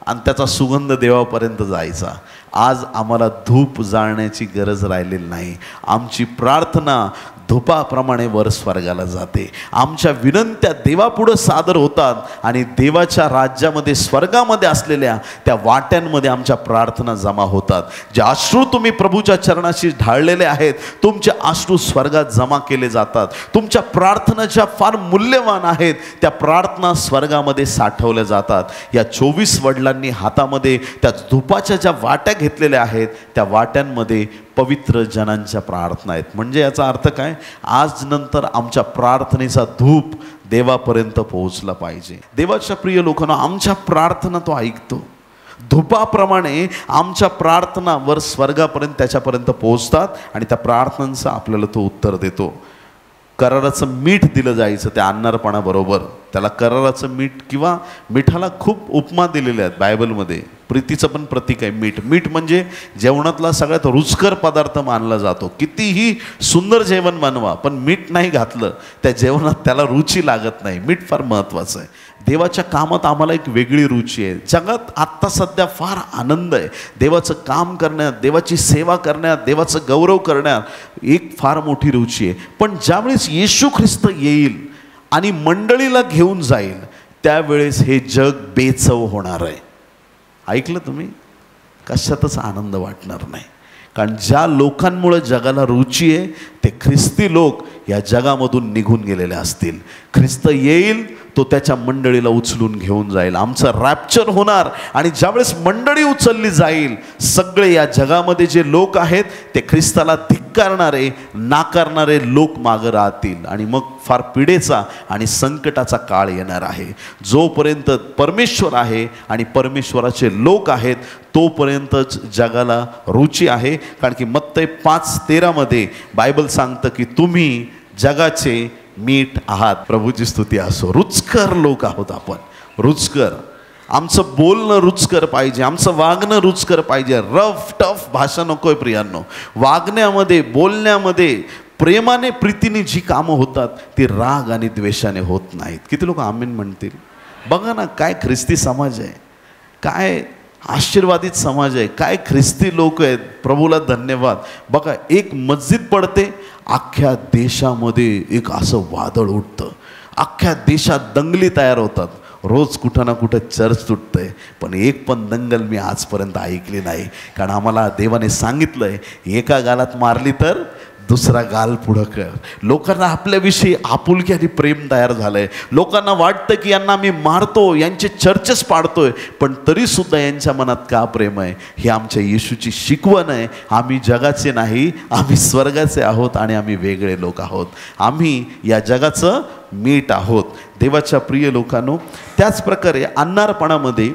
आणि त्याचा सुगंध देवापर्यंत जायचा. आज आम्हाला धूप जाळण्याची गरज राहिलेली नाही. आमची प्रार्थना धुपाप्रमाणे वर स्वर्गाला जाते. आमच्या विनंत्या देवापुढं सादर होतात आणि देवाच्या राज्यामध्ये स्वर्गामध्ये असलेल्या त्या वाट्यांमध्ये आमच्या प्रार्थना जमा होतात. जे अश्रू तुम्ही प्रभूच्या चरणाशी ढाळलेले आहेत, तुमचे अश्रू स्वर्गात जमा केले जातात. तुमच्या प्रार्थना ज्या फार मूल्यवान आहेत त्या प्रार्थना स्वर्गामध्ये साठवल्या जातात. या 24 वडिलांनी हातामध्ये त्या धुपाच्या ज्या वाट्या घेतलेल्या आहेत त्या वाट्यांमध्ये पवित्र जनांच्या प्रार्थना आहेत. म्हणजे याचा अर्थ काय? आज नंतर आमच्या प्रार्थनेचा धूप देवापर्यंत पोहोचला पाहिजे. देवाच्या प्रिय लोकांना, आमच्या प्रार्थना तो ऐकतो. धुपाप्रमाणे आमच्या प्रार्थना वर स्वर्गापर्यंत त्याच्यापर्यंत पोहोचतात आणि त्या प्रार्थनांचं आपल्याला तो उत्तर देतो. कराराचं मीठ दिलं जायचं त्या अन्नार्पणाबरोबर. त्याला कराराचं मीठ किंवा मिठाला खूप उपमा दिलेल्या आहेत बायबलमध्ये. प्रीतीचं पण प्रतीक आहे मीठ. मीठ म्हणजे जेवणातला सगळ्यात रुचकर पदार्थ मानला जातो. कितीही सुंदर जेवण बनवा पण मीठ नाही घातलं त्या जेवणात त्याला रुची लागत नाही. मीठ फार महत्त्वाचं आहे. देवाच्या कामात आम्हाला एक वेगळी रुची आहे. जगात आत्ता सध्या फार आनंद आहे. देवाचं काम करण्यात, देवाची सेवा करण्यात, देवाचं गौरव करण्यात एक फार मोठी रुची आहे. पण ज्यावेळेस येशू ख्रिस्त येईल आणि मंडळीला घेऊन जाईल, त्यावेळेस हे जग बेचव होणार आहे. ऐकलं तुम्ही? कशातच आनंद वाटणार नाही. कारण ज्या लोकांमुळे जगाला रुची आहे ते ख्रिस्ती लोक या जगामधून निघून गेलेले असतील. ख्रिस्त येईल, तो त्याच्या मंडळीला उचलून घेऊन जाईल. आमचं रॅप्चर होणार आणि ज्यावेळेस मंडळी उचलली जाईल, सगळे या जगामध्ये जे लोक आहेत ते ख्रिस्ताला धिक्कारणारे, नाकारणारे लोक मागं राहतील आणि मग फार पिडेचा आणि संकटाचा काळ येणार आहे. जोपर्यंत परमेश्वर आहे आणि परमेश्वराचे लोक आहेत तोपर्यंतच जगाला रुची आहे. कारण की मत्ती 5:13 बायबल सांगतं की तुम्ही जगाचे मीठ आहात. प्रभूची स्तुती असो. रुचकर लोक आहोत आपण, रुचकर. आमचं बोलणं रुचकर पाहिजे, आमचं वागणं रुचकर पाहिजे. रफ टफ भाषा नकोय प्रियांनो. वागण्यामध्ये, बोलण्यामध्ये प्रेमाने, प्रीतीने जी कामं होतात ती राग आणि द्वेषाने होत नाहीत. किती लोक आमीन म्हणतील? बघा ना, काय ख्रिस्ती समाज आहे, काय आशीर्वादित समाज आहे, काय ख्रिस्ती लोक आहेत. प्रभूला धन्यवाद. बघा, एक मस्जिद पडते, अख्ख्या देशामध्ये एक असं वादळ उठतं, अख्ख्या देशात दंगली तयार होतात. रोज कुठं ना कुठं चर्च तुटतंय, पण एक पण दंगल मी आजपर्यंत ऐकली नाही. कारण आम्हाला देवाने सांगितलंय, एका गालात मारली तर दुसरा गाल पुढं कर. लोकांना आपल्याविषयी आपुलकी आणि प्रेम तयार झालंय. लोकांना वाटतं की यांना आम्ही मारतो, यांचे चर्चेस पाडतोय, पण तरीसुद्धा यांच्या मनात का प्रेम आहे? ही आमच्या येशूची शिकवण आहे. आम्ही जगाचे नाही, आम्ही स्वर्गाचे आहोत आणि आम्ही वेगळे लोक आहोत. आम्ही या जगाचं मीठ आहोत. देवाच्या प्रिय लोकांनो, त्याच प्रकारे अन्नार्पणामध्ये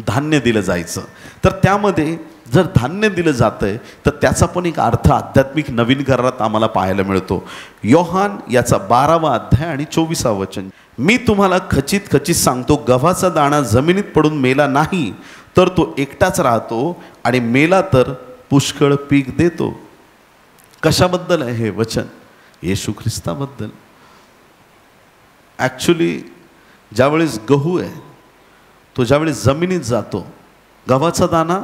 धान्य दिलं जायचं. तर त्यामध्ये जर धान्य दिलं जातंय तर त्याचा पण एक अर्थ आध्यात्मिक नवीन करारात आम्हाला पाहायला मिळतो. योहान याचा 12वा अध्याय आणि 24वा वचन. मी तुम्हाला खचित खचित सांगतो, गव्हाचा दाणा जमिनीत पडून मेला नाही तर तो एकटाच राहतो आणि मेला तर पुष्कळ पीक देतो. कशाबद्दल आहे हे वचन? येशू ख्रिस्ताबद्दल. ॲक्च्युली ज्यावेळेस गहू आहे तो ज्यावेळेस जमिनीत जातो, गव्हाचा दाणा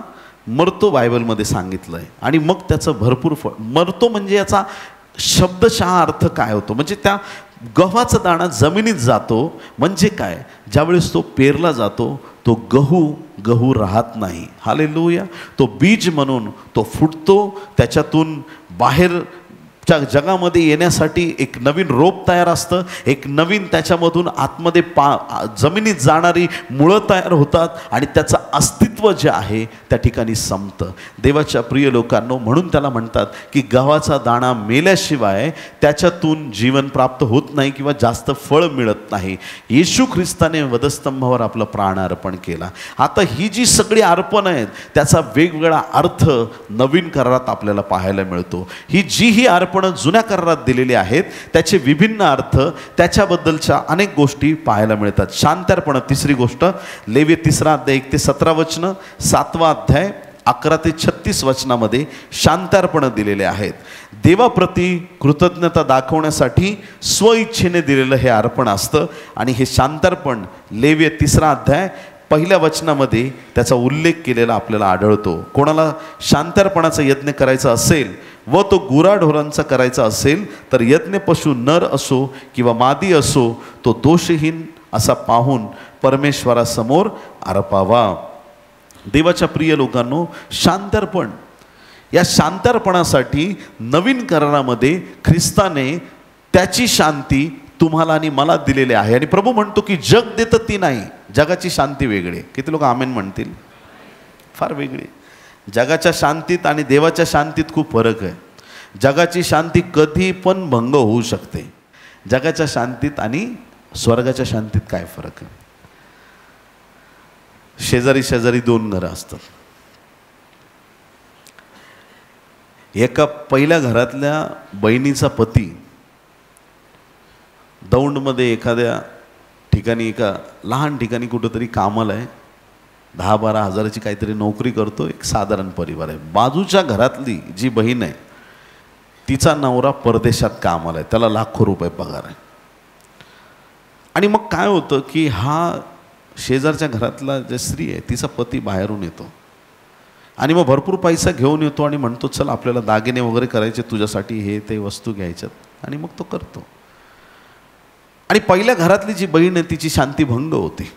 मरतो बायबलमध्ये सांगितलं आहे, आणि मग त्याचं भरपूर फळ मरतो. म्हणजे याचा शब्दशः अर्थ काय होतो? म्हणजे त्या गव्हाचा दाणा जमिनीत जातो म्हणजे काय? ज्यावेळेस तो पेरला जातो तो गहू राहत नाही. हालेलुया. तो बीज म्हणून तो फुटतो, त्याच्यातून बाहेर जगामध्ये येण्यासाठी एक नवीन रोप तयार असतं, एक नवीन त्याच्यामधून आतमध्ये जमिनीत जाणारी मुळं तयार होतात आणि त्याचं अस्तित्व जे आहे त्या ठिकाणी संपतं. देवाच्या प्रिय लोकांनो, म्हणून त्याला म्हणतात की गव्हाचा दाणा मेल्याशिवाय त्याच्यातून जीवन प्राप्त होत नाही किंवा जास्त फळ मिळत नाही. येशू ख्रिस्ताने वधस्तंभावर आपलं प्राण अर्पण केला. आता ही जी सगळी अर्पण आहेत त्याचा वेगवेगळा अर्थ नवीन करारात आपल्याला पाहायला मिळतो. ही अर्पण जुन्या करारात दिलेले आहेत त्याचे विभिन्न अर्थ, त्याच्याबद्दलच्या अनेक गोष्टी पाहायला मिळतात. शांतार्पण, तिसरी गोष्ट, लेवी 3 अध्याय 1 ते 17 वचनं, 7वा अध्याय 11 ते 36 वचनामध्ये शांतार्पण दिलेले आहेत. देवाप्रती कृतज्ञता दाखवण्यासाठी स्वइच्छेने दिलेलं हे अर्पण असतं. आणि हे शांतार्पण लेवी 3 अध्याय 1 वचनामध्ये त्याचा उल्लेख केलेला आपल्याला आढळतो. कोणाला शांतार्पणाचा यज्ञ करायचा असेल व तो गुराढोरांचा करायचा असेल तर यज्ञ पशु नर असो किंवा मादी असो तो दोषहीन असा पाहून परमेश्वरासमोर अर्पावा. देवाच्या प्रिय लोकांनो, शांतार्पण, या शांतार्पणासाठी नवीन करारामध्ये ख्रिस्ताने त्याची शांती तुम्हाला आणि मला दिलेली आहे. आणि प्रभू म्हणतो की जग देतं ती नाही, जगाची शांती वेगळी. किती लोक आमेन म्हणतील? फार वेगळी. जगाच्या शांतीत आणि देवाच्या शांतीत खूप फरक आहे. जगाची शांती कधी पण भंग होऊ शकते. जगाच्या शांतीत आणि स्वर्गाच्या शांतीत काय फरक आहे? शेजारी शेजारी 2 घरं असतात. एका पहिल्या घरातल्या बहिणीचा पती दौंडमध्ये एखाद्या ठिकाणी, एका लहान ठिकाणी कुठंतरी कामाला आहे, 10-12 हजाराची काहीतरी नोकरी करतो, एक साधारण परिवार आहे. बाजूच्या घरातली जी बहीण आहे तिचा नवरा परदेशात कामाला आहे, त्याला लाखो रुपये पगार आहे. आणि मग काय होतं की हा शेजारच्या घरातला जे स्त्री आहे तिचा पती बाहेरून येतो आणि मग भरपूर पैसा घेऊन येतो आणि म्हणतो चल आपल्याला दागिने वगैरे करायचे तुझ्यासाठी, हे ते वस्तू घ्यायच्यात, आणि मग तो करतो. आणि पहिल्या घरातली जी बहीण आहे तिची शांती भंग होते.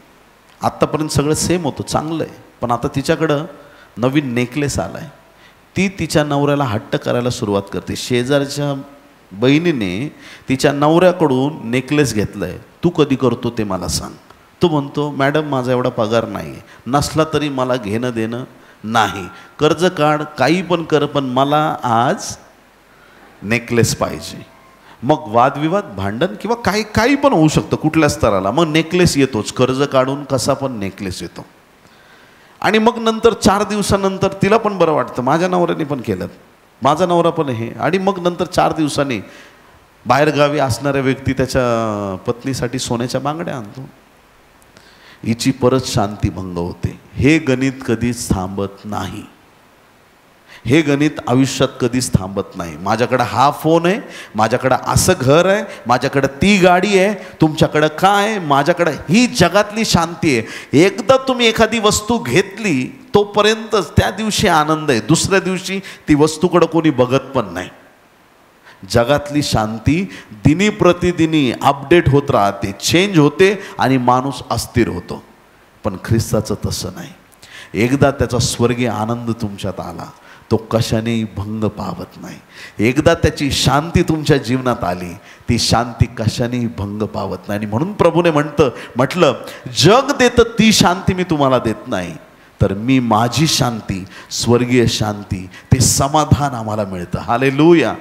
आत्तापर्यंत सगळं सेम होतं, चांगलं आहे, पण आता तिच्याकडं नवीन नेकलेस आला आहे. ती तिच्या नवऱ्याला हट्ट करायला सुरुवात करते. शेजारच्या बहिणीने तिच्या नवऱ्याकडून नेकलेस घेतलं आहे, तू कधी करतो ते मला सांग. तो म्हणतो, मॅडम माझा एवढा पगार नाही आहे, नसला तरी मला घेणं देणं नाही, कर्ज काढ काही पण कर, पण मला आज नेकलेस पाहिजे. मग वादविवाद, भांडण किंवा काही पण होऊ शकतं कुठल्या स्तराला. मग नेकलेस येतोच, कर्ज काढून कसा पण नेकलेस येतो. आणि मग नंतर 4 दिवसानंतर तिला पण बरं वाटतं, माझ्या नवऱ्याने पण केलं, माझा नवरा पण हे. आणि मग नंतर 4 दिवसांनी बाहेरगावी असणाऱ्या व्यक्ती त्याच्या पत्नीसाठी सोन्याच्या बांगड्या आणतो. हिची परत शांती भंग होते. हे गणित कधीच थांबत नाही. हे गणित आयुष्यात कधीच थांबत नाही. माझ्याकडं हा फोन आहे, माझ्याकडं असं घर आहे, माझ्याकडं ती गाडी आहे, तुमच्याकडं काय आहे, माझ्याकडं ही जगातली शांती आहे. एकदा तुम्ही एखादी वस्तू घेतली तोपर्यंतच त्या दिवशी आनंद आहे, दुसऱ्या दिवशी ती वस्तूकडं कोणी बघत पण नाही. जगातली शांती दिनी प्रतिदिनी अपडेट होत राहते, चेंज होते आणि माणूस अस्थिर होतो. पण ख्रिस्ताचं तसं नाही. एकदा त्याचा स्वर्गीय आनंद तुमच्यात आला, तो कशानेही भंग पावत नाही. एकदा त्याची शांती तुमच्या जीवनात आली, ती शांती कशानेही भंग पावत नाही. आणि म्हणून प्रभूने म्हटलं, जग देतं ती शांती मी तुम्हाला देत नाही, तर मी माझी शांती, स्वर्गीय शांती, ते समाधान आम्हाला मिळतं. हालेलुया.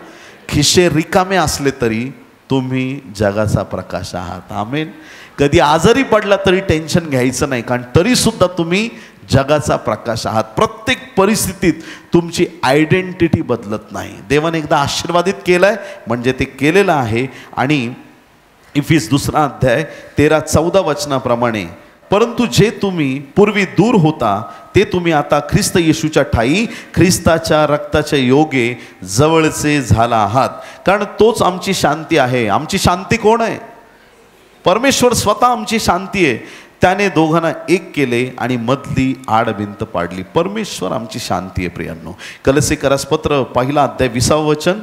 खिशे रिकामे असले तरी तुम्ही जगाचा प्रकाश आहात. आमेन. कधी आजारी पडला तरी टेन्शन घ्यायचं नाही, कारण तरीसुद्धा तुम्ही जगाचा प्रकाश आहात. प्रत्येक परिस्थितीत तुमची आयडेंटिटी बदलत नाही. देवाने एकदा आशीर्वादित केलं आहे म्हणजे ते केलेलं आहे. आणि इफिस 2 अध्याय 13-14 वचनाप्रमाणे, परंतु जे तुम्ही पूर्वी दूर होता ते तुम्ही आता ख्रिस्त येशूच्या ठायी ख्रिस्ताच्या रक्ताच्या योगे जवळचे झाला आहात, कारण तोच आमची शांती आहे. आमची शांती कोण आहे? परमेश्वर स्वतः आमची शांती आहे. त्याने दोघांना एक केले आणि मधली आडभिंत पाडली. परमेश्वर आमची शांती आहे. प्रियांनो, कलसीकरास पत्र 1 अध्याय 20 वचन,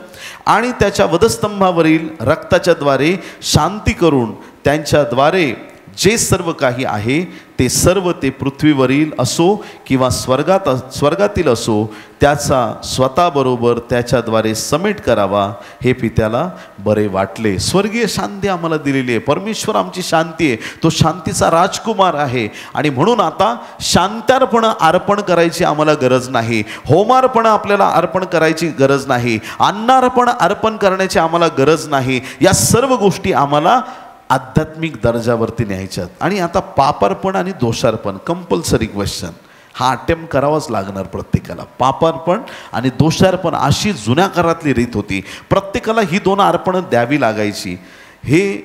आणि त्याच्या वधस्तंभावरील रक्ताच्या द्वारे शांती करून त्यांच्याद्वारे जे सर्व काही आहे ते सर्व, ते पृथ्वीवरील असो किंवा स्वर्गातील असो, त्याचा स्वतःबरोबर त्याच्याद्वारे समेट करावा, हे पित्याला बरे वाटले. स्वर्गीय शांती आम्हाला दिलेली आहे. परमेश्वर आमची शांती आहे, तो शांतीचा राजकुमार आहे. आणि म्हणून आता शांतार्पण अर्पण करायची आम्हाला गरज नाही, होमार्पण आपल्याला अर्पण करायची गरज नाही, अन्नार्पण अर्पण करण्याची आम्हाला गरज नाही. या सर्व गोष्टी आम्हाला आध्यात्मिक दर्जावरती न्यायच्यात. आणि आता पापार्पण आणि दोषार्पण कंपल्सरी क्वेश्चन, हा अटेम्प्ट करावाच लागणार प्रत्येकाला. पापार्पण आणि दोषार्पण अशी जुन्या काळातली रीत होती. प्रत्येकाला ही 2 अर्पणं द्यावी लागायची. हे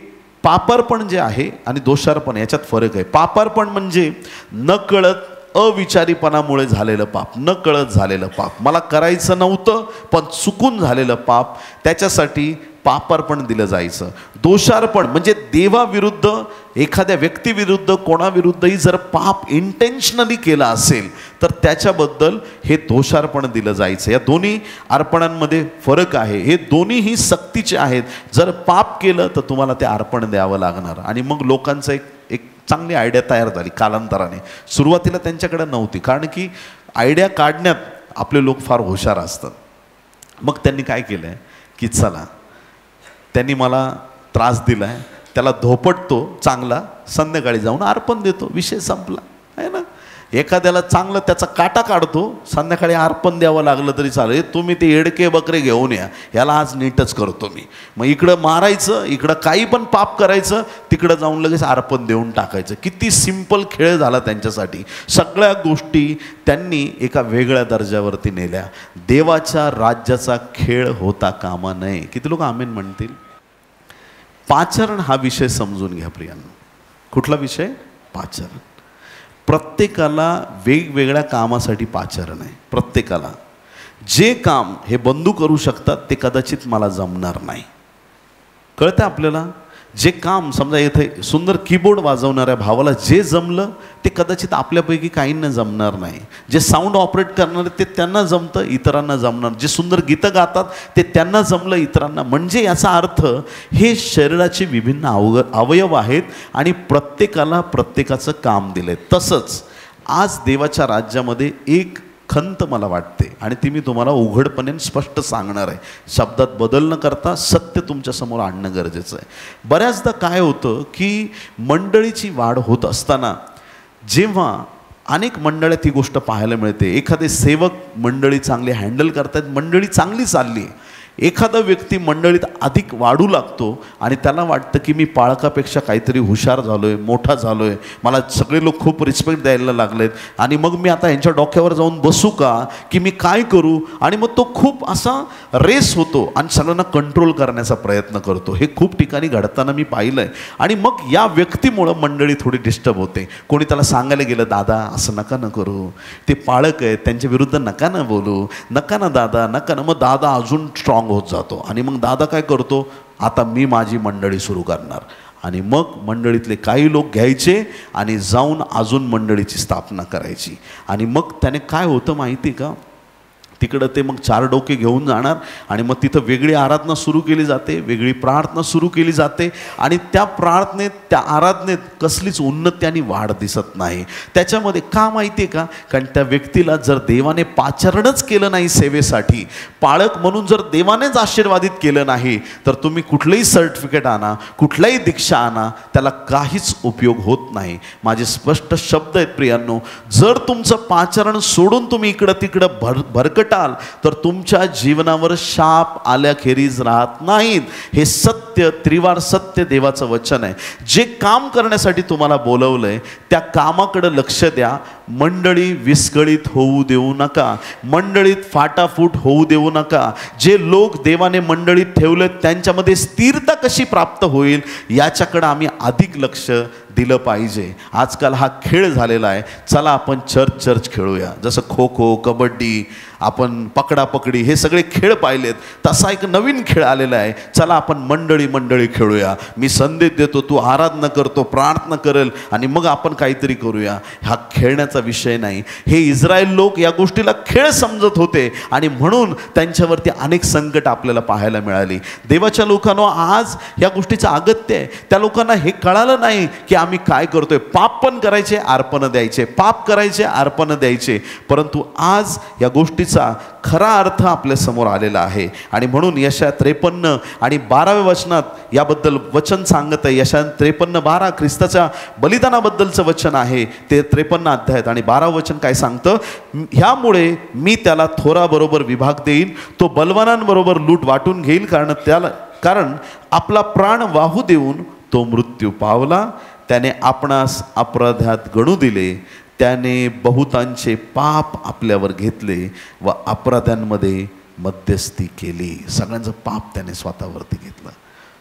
पापार्पण जे आहे आणि दोषार्पण याच्यात फरक आहे. पापार्पण म्हणजे न कळत अविचारीपणामुळे झालेलं पाप, न कळत झालेलं पाप, मला करायचं नव्हतं पण चुकून झालेलं पाप, त्याच्यासाठी पापार्पण दिलं जायचं. दोषार्पण म्हणजे देवाविरुद्ध, एखाद्या व्यक्तीविरुद्ध, कोणाविरुद्धही जर पाप इंटेन्शनली केला असेल तर त्याच्याबद्दल हे दोषार्पण दिलं जायचं. या दोन्ही अर्पणांमध्ये फरक आहे. हे दोन्हीही सक्तीचे आहेत. जर पाप केलं तर तुम्हाला ते अर्पण द्यावं लागणार. आणि मग लोकांचं एक चांगली आयडिया तयार झाली कालांतराने. सुरुवातीला त्यांच्याकडे नव्हती, कारण की आयडिया काढण्यात आपले लोक फार हुशार असतात. मग त्यांनी काय केलं आहे की चला, त्यांनी मला त्रास दिला आहे, त्याला धोपटतो चांगला, संध्याकाळी जाऊन अर्पण देतो, विषय संपला आहे ना. एखाद्याला चांगलं त्याचा काटा काढतो, संध्याकाळी अर्पण द्यावं लागलं तरी चालेल, तुम्ही ते एडके बकरे घेऊन या, याला आज नीटच करतो मी. मग इकडं मारायचं, इकडं काही पण पाप करायचं, तिकडं जाऊन लगेच अर्पण देऊन टाकायचं. किती सिंपल खेळ झाला त्यांच्यासाठी. सगळ्या गोष्टी त्यांनी एका वेगळ्या दर्जावरती नेल्या. देवाच्या राज्याचा खेळ होता कामा नये. किती लोक आमेन म्हणतील? पाचारण हा विषय समजून घ्या प्रियांनो. कुठला विषय? पाचारण. प्रत्येकाला वेगवेगळ्या कामासाठी पाचारण आहे. प्रत्येकाला जे काम हे बंधू करू शकतात ते कदाचित मला जमणार नाही. कळतं आपल्याला? जे काम समजा इथे सुंदर कीबोर्ड वाजवणाऱ्या भावाला जे जमलं ते कदाचित आपल्यापैकी काहींना जमणार नाही. जे साऊंड ऑपरेट करणारे ते त्यांना जमतं, इतरांना जमणार. जे सुंदर गीतं गातात ते त्यांना जमलं, इतरांना. म्हणजे याचा अर्थ हे शरीराचे विभिन्न अवयव आहेत आणि प्रत्येकाला प्रत्येकाचं काम दिलंय. तसंच आज देवाच्या राज्यामध्ये एक खंत मला वाटते आणि ती मी तुम्हाला उघडपणे स्पष्ट सांगणार आहे. शब्दात बदल न करता सत्य तुमच्यासमोर आणणं गरजेचं आहे. बऱ्याचदा काय होतं की मंडळीची वाढ होत असताना जेव्हा अनेक मंडळात ही गोष्ट पाहायला मिळते, एखादे सेवक मंडळी चांगली हँडल करतात, मंडळी चांगली चालली, एखादा व्यक्ती मंडळीत अधिक वाढू लागतो आणि त्याला वाटतं की मी पाळकापेक्षा काहीतरी हुशार झालो आहे, मोठा झालो आहे, मला सगळे लोक खूप रिस्पेक्ट द्यायला लागलेत आणि मग मी आता यांच्या डोक्यावर जाऊन बसू का, की मी काय करू. आणि मग तो खूप असा रेस होतो आणि सगळ्यांना कंट्रोल करण्याचा प्रयत्न करतो. हे खूप ठिकाणी घडताना मी पाहिलं आहे. आणि मग या व्यक्तीमुळं मंडळी थोडी डिस्टर्ब होते. कोणी त्याला सांगायला गेलं, दादा असं नका न करू, ते पाळक आहेत, त्यांच्या विरुद्ध नका ना बोलू, नका ना दादा, नका ना. मग दादा अजून स्ट्रॉंग होत जातो आणि मग दादा काय करतो, आता मी माझी मंडळी सुरू करणार. आणि मग मंडळीतले काही लोक घ्यायचे आणि जाऊन अजून मंडळीची स्थापना करायची. आणि मग त्याने काय होतं माहिती का, तिकडं ते मग 4 डोके घेऊन जाणार आणि मग तिथं वेगळी आराधना सुरू केली जाते, वेगळी प्रार्थना सुरू केली जाते आणि त्या प्रार्थनेत, त्या आराधनेत कसलीच उन्नती आणि वाढ दिसत नाही त्याच्यामध्ये. का माहिती आहे का, कारण त्या व्यक्तीला जर देवाने पाचारणच केलं नाही सेवेसाठी, पाळक म्हणून जर देवानेच आशीर्वादित केलं नाही, तर तुम्ही कुठलंही सर्टिफिकेट आणा, कुठलाही दीक्षा आणा, त्याला काहीच उपयोग होत नाही. माझे स्पष्ट शब्द आहेत प्रियांनो. जर तुमचं पाचारण सोडून तुम्ही इकडं तिकडं भरकट तर तुमच्या जीवनावर शाप आल्याखेरीज राहत नाहीत. हे सत्य, त्रिवार सत्य देवाचं वचन आहे. जे काम करण्यासाठी तुम्हाला बोलवलंय त्या कामाकडे लक्ष द्या. मंडळी विस्कळीत होऊ देऊ नका, मंडळीत फाटाफूट होऊ देऊ नका. जे लोक देवाने मंडळीत ठेवले त्यांच्यामध्ये स्थिरता कशी प्राप्त होईल याच्याकडे आम्ही अधिक लक्ष दिलं पाहिजे. आजकाल हा खेळ झालेला आहे, चला आपण चर्च खेळूया. जसं खो खो, कबड्डी, आपण पकडापकडी, हे सगळे खेळ पाहिलेत. तसा एक नवीन खेळ आलेला आहे, चला आपण मंडळी खेळूया. मी संदेश देतो, तू आराधना करतो, प्रार्थना करेल आणि मग आपण काहीतरी करूया. हा खेळण्याचा विषय नाही. हे इस्रायल लोक या गोष्टीला खेळ समजत होते आणि म्हणून त्यांच्यावरती अनेक संकट आपल्याला पाहायला मिळाली. देवाच्या लोकांना आज या गोष्टीचं अगत्य आहे. त्या लोकांना हे कळालं नाही की आम्ही काय करतोय. पाप पण करायचे, अर्पण द्यायचे, पाप करायचे, अर्पण द्यायचे. परंतु आज या गोष्टीचा खरा अर्थ आपल्या समोर आलेला आहे. आणि म्हणून यशाया 53 आणि 12व्या वचनात याबद्दल वचन सांगत आहे. यशाया 53:12 ख्रिस्ताच्या बलिदानाबद्दलचं वचन आहे. ते 53 अध्यायात आणि 12वं वचन काय सांगतं, ह्यामुळे मी त्याला थोराबरोबर विभाग देईन, तो बलवानांबरोबर लूट वाटून घेईल, कारण आपला प्राण वाहू देऊन तो मृत्यू पावला. त्याने आपणास अपराधात गणू दिले, त्याने बहुतांचे पाप आपल्यावर घेतले व अपराधांमध्ये मध्यस्थी केली. सगळ्यांचं पाप त्याने स्वतःवरती घेतलं,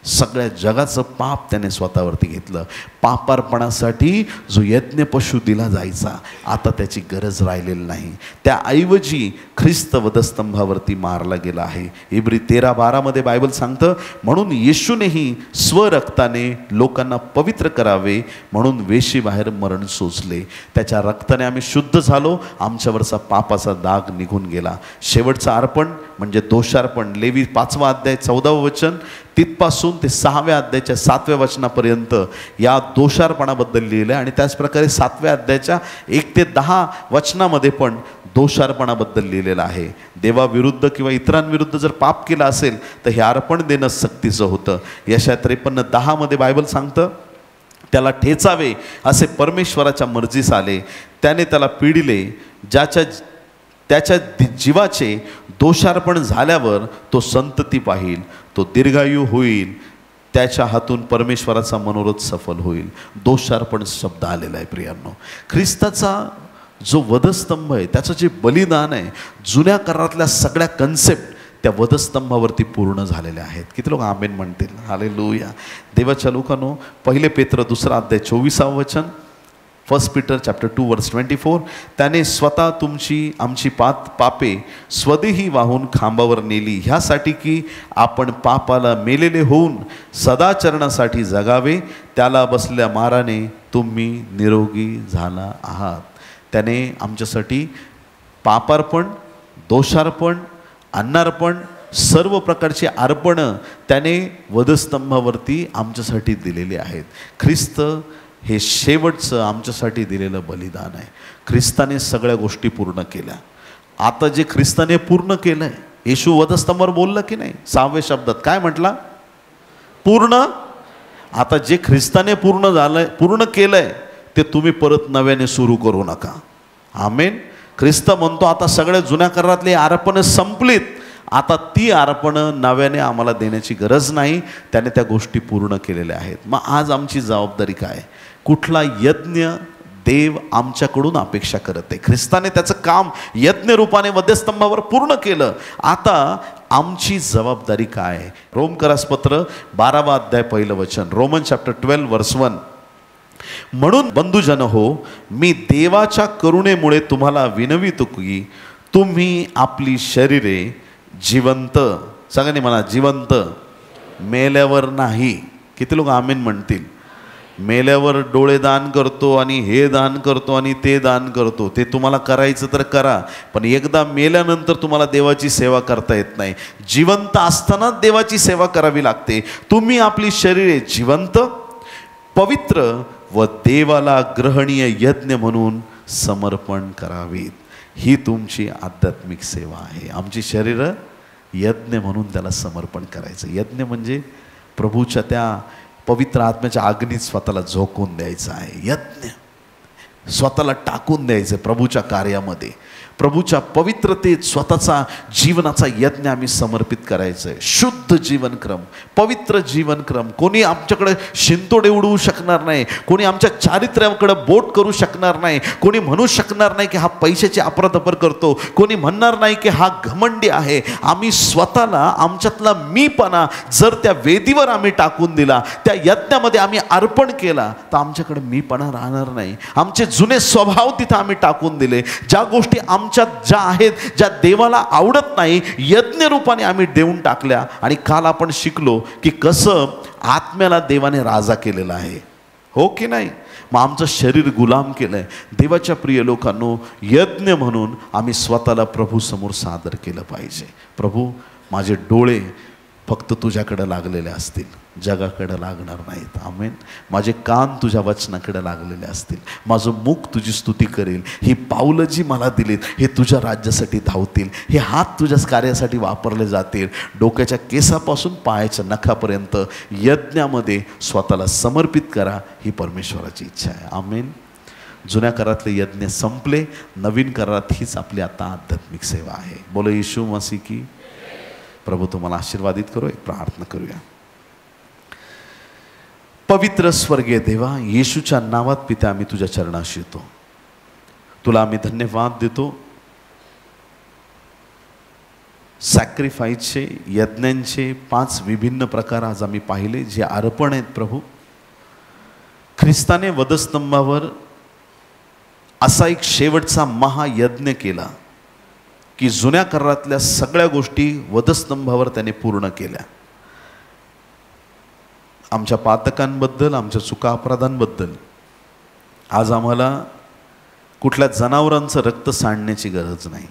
सगळ्या जगाचं पाप त्याने स्वतःवरती घेतलं. पापार्पणासाठी जो यज्ञ पशु दिला जायचा आता त्याची गरज राहिलेली नाही. त्याऐवजी ख्रिस्त वधस्तंभावरती मारला गेला आहे. इब्री 13:12 बायबल सांगतं, म्हणून येशूनेही स्वरक्ताने लोकांना पवित्र करावे म्हणून वेशीबाहेर मरण सोसले. त्याच्या रक्ताने आम्ही शुद्ध झालो, आमच्यावरचा पापाचा दाग निघून गेला. शेवटचं अर्पण म्हणजे दोषार्पण. लेवी 5वा अध्याय 14वं वचन तिथपासून ते 6व्या अध्यायाच्या 7व्या वचनापर्यंत या दोषार्पणाबद्दल लिहिलं आहे. आणि त्याचप्रकारे 7व्या अध्यायाच्या 1 ते 10 वचनामध्ये पण दोषार्पणाबद्दल लिहिलेलं आहे. देवाविरुद्ध किंवा इतरांविरुद्ध जर पाप केलं असेल तर हे अर्पण देणं सक्तीचं होतं. यशाया 53:10 बायबल सांगतं, त्याला ठेचावे असे परमेश्वराच्या मर्जीस आले, त्याने त्याला पिडिले. त्याच्या जीवाचे दोषार्पण झाल्यावर तो संतती पाहिल, तो दीर्घायू होईल, त्याच्या हातून परमेश्वराचा मनोरथ सफल होईल. दोषार्पण शब्द आलेला आहे प्रियांनो. ख्रिस्ताचा जो वधस्तंभ आहे, त्याचं जे बलिदान आहे, जुन्या करारातल्या सगळ्या कन्सेप्ट त्या वधस्तंभावरती पूर्ण झालेल्या आहेत. किती लोक आमेन म्हणतील? हालेलुया. देवाच्या लोकांनो, 1 पेत्र 2 अध्याय 24वं वचन, 1 पीटर चॅप्टर 2 वर्स 24, त्याने स्वतः आमची पापे स्वदेही वाहून खांबावर नेली, ह्यासाठी की आपण पापाला मेलेले होऊन सदाचरणासाठी जगावे, त्याला बसलेल्या माराने तुम्ही निरोगी झाला आहात. त्याने आमच्यासाठी पापार्पण, दोषार्पण, अन्नार्पण, सर्व प्रकारची अर्पणं त्याने वधस्तंभावरती आमच्यासाठी दिलेली आहेत. ख्रिस्त हे शेवटचं आमच्यासाठी दिलेलं बलिदान आहे. ख्रिस्ताने सगळ्या गोष्टी पूर्ण केल्या. आता जे ख्रिस्ताने पूर्ण केलं आहे, येशू वधस्तंभावर बोललं की नाही, 6व्या शब्दात काय म्हटला? पूर्ण. आता जे ख्रिस्ताने पूर्ण केलंय ते तुम्ही परत नव्याने सुरू करू नका. आमेन. ख्रिस्त म्हणतो आता सगळ्या जुन्या करारातली अर्पणं संपलीत, आता ती अर्पणं नव्याने आम्हाला देण्याची गरज नाही, त्याने त्या गोष्टी पूर्ण केलेल्या आहेत. मग आज आमची जबाबदारी काय? कुठला यज्ञ देव आमच्याकडून अपेक्षा करत आहे? ख्रिस्ताने त्याचं काम यज्ञ रूपाने वधस्तंभावर पूर्ण केलं. आता आमची जबाबदारी काय आहे? रोमकरासपत्र 12वा अध्याय 1 वचन, रोमन चॅप्टर 12 वर्स 1. म्हणून बंधुजन हो, मी देवाच्या करुणेमुळे तुम्हाला विनवितो की तुम्ही आपली शरीरे जिवंत, सांगा म्हणा जिवंत, मेल्यावर नाही. किती लोक आमेन म्हणतील? मेल्यावर डोळे दान करतो आणि हे दान करतो आणि ते दान करतो, ते तुम्हाला करायचं तर करा, पण एकदा मेल्यानंतर तुम्हाला देवाची सेवा करता येत नाही. जिवंत असताना देवाची सेवा करावी लागते. तुम्ही आपली शरीरे जिवंत, पवित्र व देवाला ग्रहणीय यज्ञ म्हणून समर्पण करावीत. ही तुमची आध्यात्मिक सेवा आहे. आमची शरीरं यज्ञ म्हणून त्याला समर्पण करायचं. यज्ञ म्हणजे प्रभूच्या त्या पवित्र आत्म्याच्या अग्नीत स्वतःला झोकून द्यायचं आहे. यज्ञ स्वतःला टाकून द्यायचं प्रभूच्या कार्यामध्ये, प्रभूच्या पवित्रतेत स्वतःचा जीवनाचा यज्ञ आम्ही समर्पित करायचं आहे. शुद्ध जीवनक्रम, पवित्र जीवनक्रम. कोणी आमच्याकडे शिंतोडे उडवू शकणार नाही, कोणी आमच्या चारित्र्याकडे बोट करू शकणार नाही, कोणी म्हणू शकणार नाही की हा पैशाची अफरातफर करतो, कोणी म्हणणार नाही की हा घमंडी आहे. आम्ही स्वतःला, आमच्यातला मीपणा जर त्या वेदीवर आम्ही टाकून दिला, त्या यज्ञामध्ये आम्ही अर्पण केला, तर आमच्याकडे मीपणा राहणार नाही. आमचे जुने स्वभाव तिथं आम्ही टाकून दिले. ज्या गोष्टी आमच्यात ज्या आहेत, ज्या देवाला आवडत नाही, यज्ञ रूपाने आम्ही देऊन टाकल्या. आणि काल आपण शिकलो की कसं आत्म्याला देवाने राजा केलेला आहे, हो की नाही? मग आमचं शरीर गुलाम केलंय. देवाच्या प्रिय लोकांनो, यज्ञ म्हणून आम्ही स्वतःला प्रभू समोर सादर केलं पाहिजे. प्रभू, माझे डोळे फक्त तुझ्याकडे लागलेले असतील, जगाकडे लागणार नाहीत. आमेन. माझे कान तुझ्या वचनाकडे लागलेले असतील, माझं मुख तुझी स्तुती करेल. ही पावलं जी मला दिलीत हे तुझ्या राज्यासाठी धावतील, हे हात तुझ्या कार्यासाठी वापरले जातील. डोक्याच्या केसापासून पायाच्या नखापर्यंत यज्ञामध्ये स्वतःला समर्पित करा, ही परमेश्वराची इच्छा आहे. आमेन. जुन्या करारातले यज्ञ संपले, नवीन करारात हीच आपली आता आध्यात्मिक सेवा आहे. बोलो येशू मसीह की. प्रभू तुम्हाला आशीर्वादित करो. एक प्रार्थना करूया. पवित्र स्वर्गीय देवा, येशूच्या नावात पिता आम्ही तुझ्या चरणाशी येतो. तुला आम्ही धन्यवाद देतो. सॅक्रिफाईसचे, यज्ञांचे 5 विभिन्न प्रकार आज आम्ही पाहिले, जे अर्पण आहेत. प्रभू, ख्रिस्ताने वधस्तंभावर असा एक शेवटचा महायज्ञ केला की जुन्या करारातल्या सगळ्या गोष्टी वधस्तंभावर त्याने पूर्ण केल्या. आमच्या पातकांबद्दल, आमच्या चुका अपराधांबद्दल आज आम्हाला कुठल्या जनावरांचं रक्त सांडण्याची गरज नाही.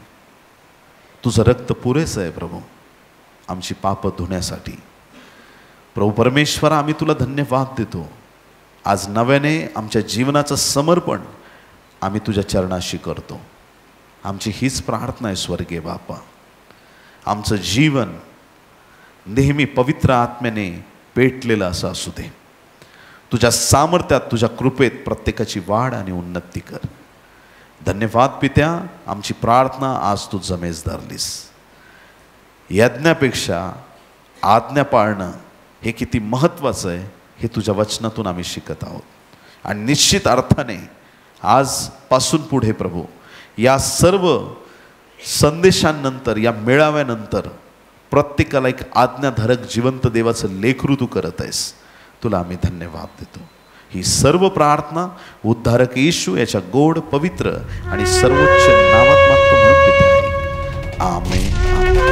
तुझं रक्त पुरेसं आहे प्रभू आमची पापं धुण्यासाठी. प्रभू परमेश्वरा, आम्ही तुला धन्यवाद देतो. आज नव्याने आमच्या जीवनाचं समर्पण आम्ही तुझ्या चरणाशी करतो. आमची हीच प्रार्थना आहे स्वर्गीय बापा, आमचं जीवन नेहमी पवित्र आत्म्याने पेटलेलं असं असू दे. तुझ्या सामर्थ्यात, तुझ्या कृपेत प्रत्येकाची वाढ आणि उन्नती कर. धन्यवाद पित्या. आमची प्रार्थना आज तू जमेस धरलीस. यज्ञापेक्षा आज्ञा पाळणं हे किती महत्त्वाचं आहे हे तुझ्या वचनातून आम्ही शिकत आहोत. आणि निश्चित अर्थाने आजपासून पुढे प्रभू या सर्व संदेशांनंतर, या मेळाव्यानंतर प्रत्येकाला एक आज्ञाधारक जिवंत देवाचं लेकरू तू करत आहेस. तुला आम्ही धन्यवाद देतो. ही सर्व प्रार्थना उद्धारक येशू याच्या गोड पवित्र आणि सर्वोच्च नावात मागतो म्हणून पिते आहे. आमेन.